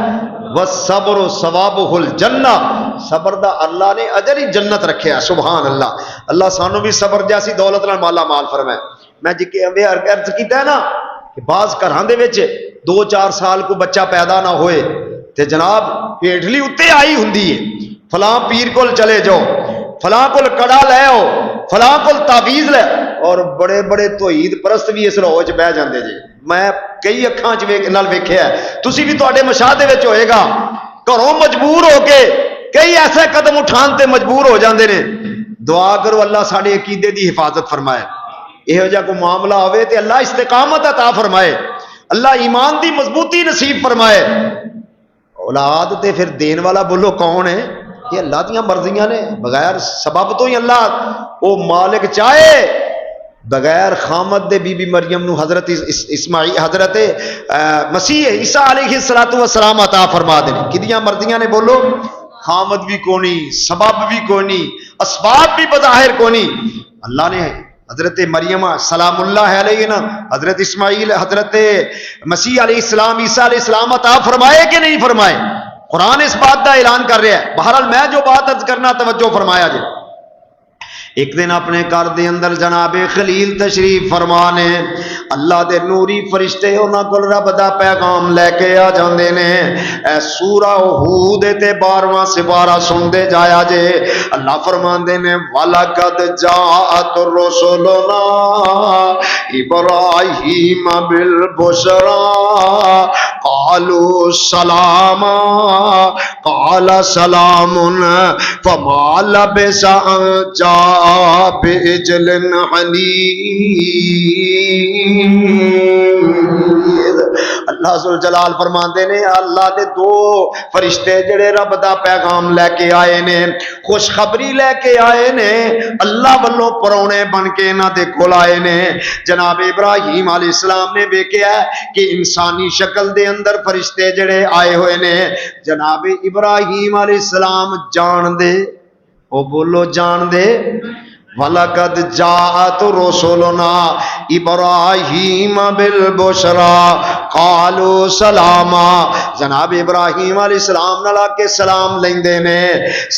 والصبر ثوابہ الجنہ، صبر دا اللہ نے اجر ہی جنت رکھیا، سبحان اللہ۔ اللہ سانو بھی صبر جیسی دولت نال مالا مال فرمائے۔ میں جی کہ عرض کیتا ہے نا کہ بعض گھراں دے وچ 2-4 سال کو بچہ پیدا نہ ہوئے تے جناب پیٹلی اتے آئی ہوندی ہے، فلاں پیر کول چلے جاؤ، فلاں کول کڑا لے آؤ، فلاں کول تعویذ لے، اور بڑے بڑے توحید پرست بھی اس روح چ بہ جاندے جی۔ میں کئی اکھاں چ نال ویکھیا ہے، تسی بھی تواڈے مشاہدے وچ ہوئے گا، گھروں مجبور ہو کے کئی ایسے قدم اٹھان تے مجبور ہو جاندے نے۔ دعا کرو اللہ ساڈے عقیدے دی حفاظت فرمائے، یہو جا کوئی معاملہ ہوئے تے اللہ استقامت عطا فرمائے، اللہ ایمان دی مضبوطی نصیب فرمائے۔ اولاد تے پھر دین والا بولو کون ہے؟ یہ اللہ دیاں مرضیاں نے، بغیر سبب تو ہی اللہ او مالک چاہے بغیر خامد دے بی بی مریم نو حضرت اسماعیل حضرت مسیح عیسیٰ علیہ السلام عطا فرما دے، کدیاں مرضیاں نے بولو؟ خامد بھی کونی، سبب بھی کونی، اسباب بھی بظاہر کونی، اللہ نے حضرت مریم سلام اللہ علیہ نا، حضرت اسماعیل حضرت مسیح علیہ السلام عیسیٰ علیہ السلام عطا فرمائے کہ نہیں فرمائے؟ قرآن اس بات کا اعلان کر رہا ہے۔ بہرحال میں جو بات عرض کرنا توجہ فرمایا جی، ایک دن اپنے گھر دے اندر جناب خلیل تشریف فرمانے، اللہ دے نوری فرشتے انہاں کول رب دا پیغام لے کے آ جاندے نے۔ اے سورہ ہود تے 12واں سپارہ سن دے جایا جے، اللہ فرماندے نے وَلَقَدْ جَاءَتْ رُسُلُنَا إِبْرَاهِيمَ بِالْبُشْرَىٰ قَالُوا سَلَامًا قَالَ سَلَامٌ فَمَا لَبِثَ أَن جَاءَ بِعِجْلٍ حَنِيذٍ۔ اللہ ذوالجلال فرماندے نے اللہ دے 2 فرشتے جڑے رب دا پیغام لے کے آئے نے، خوشخبری لے کے آئے نے، اللہ والوں پرونے بن کے انہاں دے کول آئے نے۔ جناب ابراہیم علیہ السلام نے ویکھیا کہ انسانی شکل دے اندر فرشتے جڑے آئے ہوئے نے، جناب ابراہیم علیہ السلام جان دے، او بولو جان دے، وَلَقَدْ جَاءَتْ رُسُلُنَا إِبْرَاهِيمَ بِالْبُشْرَىٰ قَالُوا سَلَامًا، جناب ابراہیم علیہ السلام نال کے سلام لیندے نے۔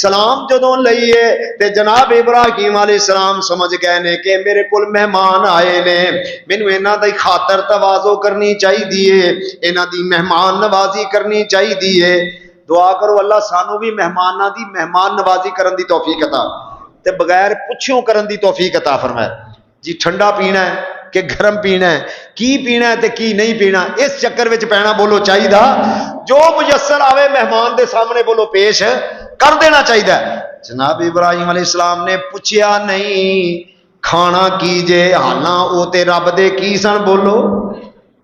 سلام جدوں لئیے تے جناب ابراہیم علیہ السلام سمجھ گئے نے کہ میرے کول مہمان آئے نے، مینوں انہاں دی خاطر تواضع کرنی چاہیے، انہاں دی مہمان نوازی کرنی چاہیے۔ دعا کرو اللہ سانو بھی مہماناں دی مہمان نوازی کرن دی توفیق عطا تے بغیر پچھوں کرن دی توفیق عطا فرمائے۔ جی ٹھنڈا پینا ہے کہ گرم پینا ہے، کی پینا ہے تے کی نہیں پینا، اس چکر وچ پینا بولو چاہیے، جو میسر آوے مہمان دے سامنے بولو پیش کر دینا چاہیے۔ جناب ابراہیم علیہ السلام نے پوچھیا نہیں کھانا کی جے، حالاں او تے رب دے کی سن، بولو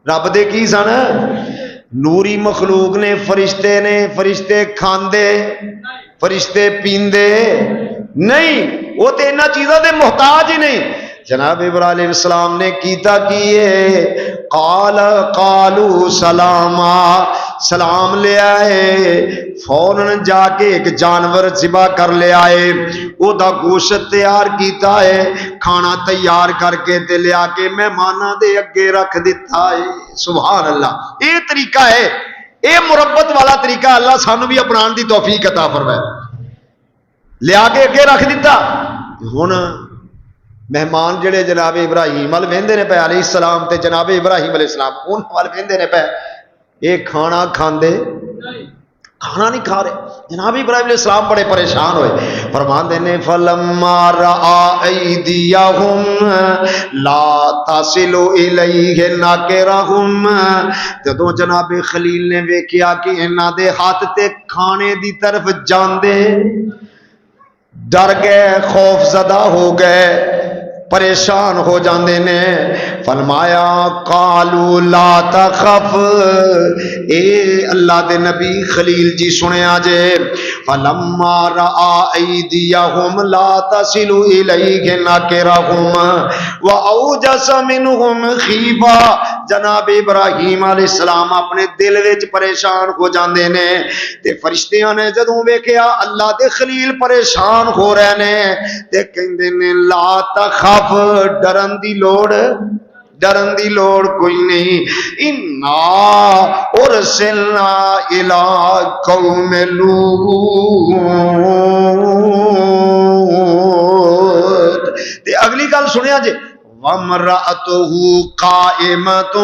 رب دے کی سن، نوری مخلوق نے، فرشتے کھاندے، فرشتے پیندے نہیں، وہ تے انہاں چیزاں دے محتاج ہی نہیں۔ جناب ابراہیم علیہ السلام نے کیتا کیے، قالوا سلاما، سلام لے آئے، فوراً جا کے ایک جانور ذبح کر لے آئے، او دا گوشت تیار کیتا ہے، کھانا تیار کر کے تے لے آ کے مہماناں دے اگے رکھ دیتا ہے۔ سبحان اللہ، یہ طریقہ ہے، یہ مربت والا طریقہ اللہ سانو بھی اپنان دی توفیق عطا فرمائے۔ لیا کے اگے رکھ دیتا، ہن مہمان جڑے جناب ابراہیم وال ویندے نے پے علیہ السلام تے جناب ابراہیم علیہ السلام ان وال ویندے نے پے، یہ کھانا کھاندے، کھانا نہیں کھا رہے۔ جناب ابراہیم علیہ السلام بڑے پریشان ہوئے، فرماندے نے فلما رأى أيديهم لا تصل إليه ناكرهم، جدوں جناب خلیل نے ویکھیا کہ انہاں دے ہاتھ تے کھانے دی طرف جاندے، ڈر گئے، خوف زدہ ہو گئے، پریشان ہو جاندے نے۔ فرمایا قالوا لا تخف، اے اللہ دے نبی خلیل جی سنیا جے، فلما رأى أيديهم لا تصل إليه ناكرهم وأوجس منهم خيفة، جناب ابراہیم علیہ السلام اپنے دل وچ پریشان ہو جاندے نے تے فرشتیاں نے جدوں ویکھیا اللہ دے خلیل پریشان ہو رہے نے تے کہندے نے لا تخف، ڈرن دی لوڑ کوئی نہیں، انا ارسلنا الی قوم لوط۔ تے اگلی گل سنیا جے وَامْرَأَتُهُ قَائِمَةٌ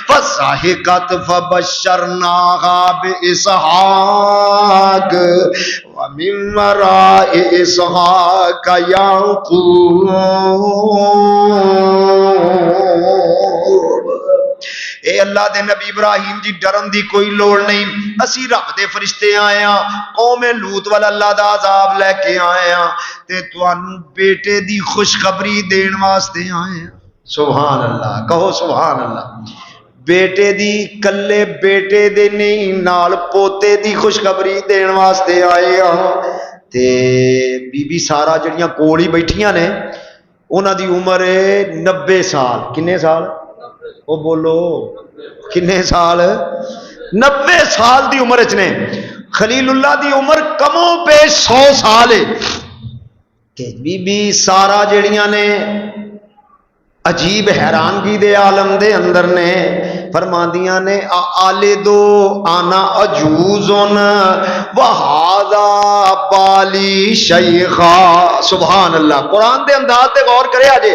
فَضَحِكَتْ فَبَشَّرْنَاهَا بِإِسْحَاقَ وَمِن وَرَاءِ إِسْحَاقَ يَعْقُوبَ۔ اے اللہ دے نبی ابراہیم جی ڈرن دی کوئی لوڑ نہیں، اسی رب دے فرشتے آئے ہاں، قوم لوط والا اللہ دا عذاب لے کے آئے ہاں تے تانوں بیٹے دی خوشخبری دین واسطے آئے ہاں۔ سبحان اللہ، کہو سبحان اللہ۔ بیٹے دی کلے بیٹے دے نہیں نال پوتے دی خوشخبری دین واسطے آئے ہاں تے بی بی سارا جڑیاں کول ہی بیٹھیاں نے انہاں دی عمر ہے 90 سال۔ کنے سال؟ وہ بولو کنے سال؟ 90 سال دی عمر چ نے۔ خلیل اللہ دی عمر کمو بیش 100 سال ہے کہ بی بی سارا جڑیاں نے عجیب حیرانگی دے عالم دے اندر نے فرماندیاں نے آلدو آنا عجوزن وہذا بالی شیخا۔ سبحان اللہ، قرآن دے انداز تے غور کرے آجے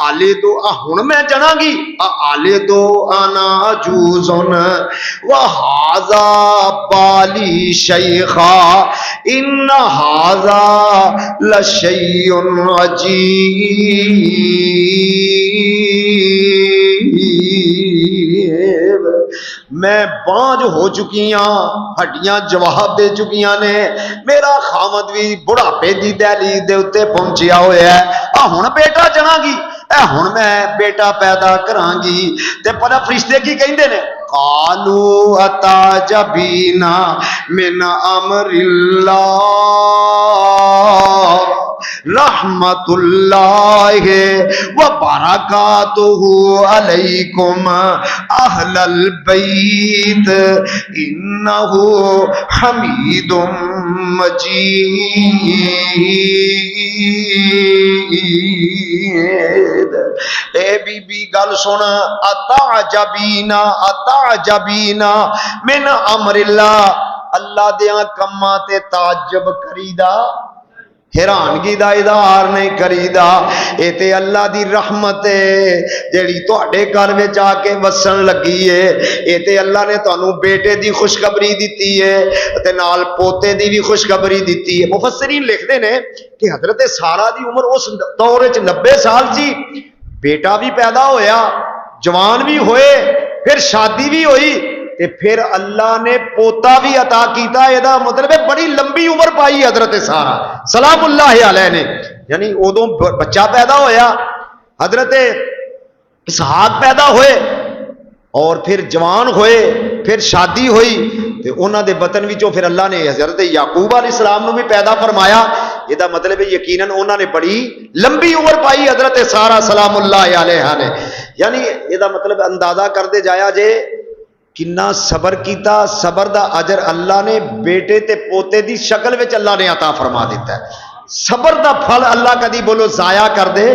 آلدو ہن میں جنا گی آلدو آنا عجوزن وہذا بالی شیخا ان ھذا لشیء عجیب۔ میں بانج ہو چکی ہاں، ہڈیاں جواب دے چکیاں نے، میرا خامد بھی بڑھاپے دی دہلیز دے اوتے پہنچیا ہوا ہے، ہن بیٹا جنا گی، ہن میں بیٹا پیدا کران گی۔ تے پتہ فرشتے کی کہندے نے قالوا اتعجبینا من امر اللہ رحمت اللہ وبرکاتہ علیکم اہل البیت انہ حمید مجید۔ اے بی بی گل سن، اتعجبینا من امر اللہ، اللہ دیاں کماں تے تعجب کریدا، حیرانگی دا اظہار نہیں کریدا۔ اے تے اللہ دی رحمت ہے جیڑی تواڈے گھر وچ آ کے وسن لگی ہے۔ اے تے اللہ نے تانوں بیٹے دی خوشخبری دتی ہے تے نال پوتے دی بھی خوشخبری دتی ہے۔ مفسرین لکھدے نے کہ حضرت سارہ دی عمر اس دور وچ 90 سال سی، بیٹا بھی پیدا ہویا، جوان بھی ہوئے، پھر شادی بھی ہوئی تے پھر اللہ نے پوتا بھی عطا کیتا۔ یہ مطلب ہے بڑی لمبی عمر پائی حضرت سارہ سلام اللہ علیہ نے، یعنی ادوں بچہ پیدا ہویا، حضرت اسحاق پیدا ہوئے اور پھر جوان ہوئے، پھر شادی ہوئی تے انہاں دے بطن وچوں پھر اللہ نے حضرت یعقوب علیہ السلام نو بھی پیدا فرمایا۔ یہ مطلب ہے یقیناً انہوں نے بڑی لمبی عمر پائی حضرت سارہ سلام اللہ علیہ نے۔ یعنی یہ مطلب اندازہ کرتے جایا جے کنا صبر کیتا، صبر دا اجر اللہ نے بیٹے تے پوتے دی شکل وچ اللہ نے عطا فرما دیتا ہے۔ صبر دا پھل اللہ کدی بولو ضائع کر دے،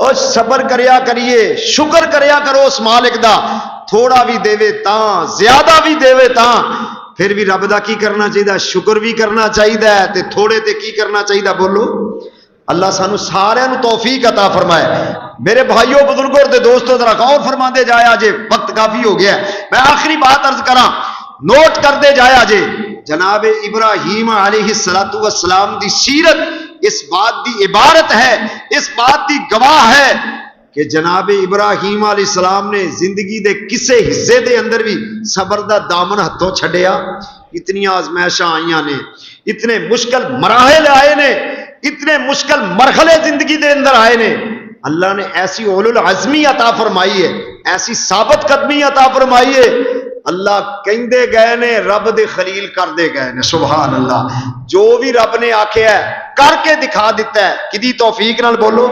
اور صبر کریا کریے، شکر کریا کرو اس مالک دا، تھوڑا بھی دے تاں زیادہ بھی دے تاں پھر بھی رب دا کی کرنا چاہیے، شکر بھی کرنا چاہیے تے تھوڑے تے کی کرنا چاہیے بولو۔ اللہ سانو سارے نو توفیق عطا فرمائے۔ میرے بھائیوں بزرگوں اور دوستوں ذرا غور فرما دے جایا جے، وقت کافی ہو گیا ہے، میں آخری بات عرض کراں، نوٹ کر دے جایا جے جناب ابراہیم علیہ السلام دی سیرت اس بات دی عبارت ہے، اس بات دی گواہ ہے کہ جناب ابراہیم علیہ السلام نے زندگی دے کسے حصے دے اندر بھی صبر دا دامن ہتھوں چھڈیا۔ اتنی آزمائشاں آئیاں نے، اتنے مشکل مراحل آئے نے، اتنے مشکل مرحلے زندگی دے اندر آئے نے، اللہ نے ایسی اولو العزمی عطا فرمائی ہے، ایسی ثابت قدمی عطا فرمائی ہے، اللہ کہندے گئے نے رب دے خلیل کر دے گئے نے۔ سبحان اللہ، جو بھی رب نے آکھیا ہے کر کے دکھا دیتا ہے، کدی توفیق نال بولو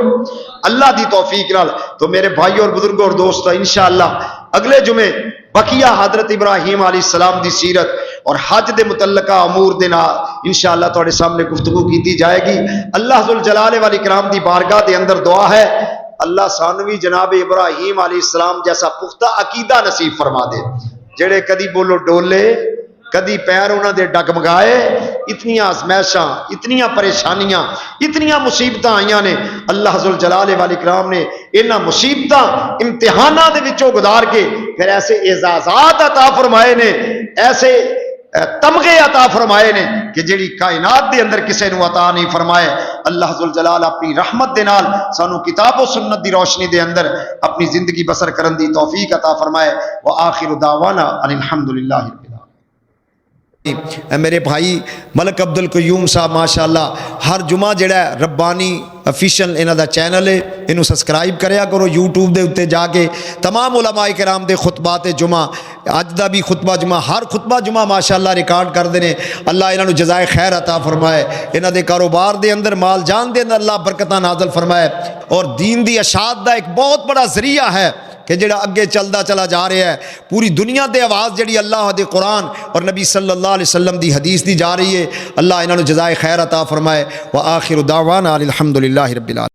اللہ دی توفیق نال۔ تو میرے بھائیو اور بزرگوں اور دوستو، انشاءاللہ اگلے جمعے بقیہ حضرت ابراہیم علیہ السلام دی سیرت اور حج دے متعلقہ امور دے نال انشاءاللہ تواڈے سامنے گفتگو کیتی جائے گی۔ اللہ ذوالجلال والاکرام دی بارگاہ دے اندر دعا ہے اللہ سانوی جناب ابراہیم علیہ السلام جیسا پختہ عقیدہ نصیب فرما دے، جڑے کدی بولو ڈولے، کدی پیر انہاں دے ڈگمگائے۔ اتنیاں آزمائشاں، اتنیاں پریشانیاں، اتنیاں مصیبتاں آئیاں نے، اللہ ذوالجلال والاکرام نے انہاں مصیبتاں امتحاناں دے وچوں گزار کے پھر ایسے اعزازات عطا فرمائے نے، ایسے تمغے عطا فرمائے نے کہ جڑی کائنات دے اندر کسے نو عطا نہیں فرمائے۔ اللہ ذوالجلال اپنی رحمت دے نال سانو کتاب و سنت دی روشنی دے اندر اپنی زندگی بسر کرن دی توفیق عطا فرمائے۔ وآخر دعوانا ان الحمدللہ رب العالمین۔ میرے بھائی ملک عبد القیوم صاحب ماشاءاللہ ہر جمعہ جڑا ہے ربانی افیشل انہاں دا چینل ہے، انہوں سبسکرائب کریا کرو یوٹیوب دے اتنے جا کے۔ تمام علماء کرام دے خطبات جمعہ، اج دا بھی خطبہ جمعہ، ہر خطبہ جمعہ ماشاءاللہ ریکارڈ کر دینے۔ اللہ انہاں نو جزائے خیر عطا فرمائے، انہاں دے کاروبار دے اندر مال جان دے اندر اللہ برکتاں نازل فرمائے، اور دین دی اشاعت دا ایک بہت بڑا ذریعہ ہے کہ جڑا اگے چلدا چلا جا رہا ہے۔ پوری دنیا دے آواز جڑی اللہ دے قرآن اور نبی صلی اللہ علیہ وسلم دی حدیث دی جا رہی ہے، اللہ انہاں نو جزائے خیر عطا فرمائے۔ وآخر دعوانا الحمدللہ رب العالمین۔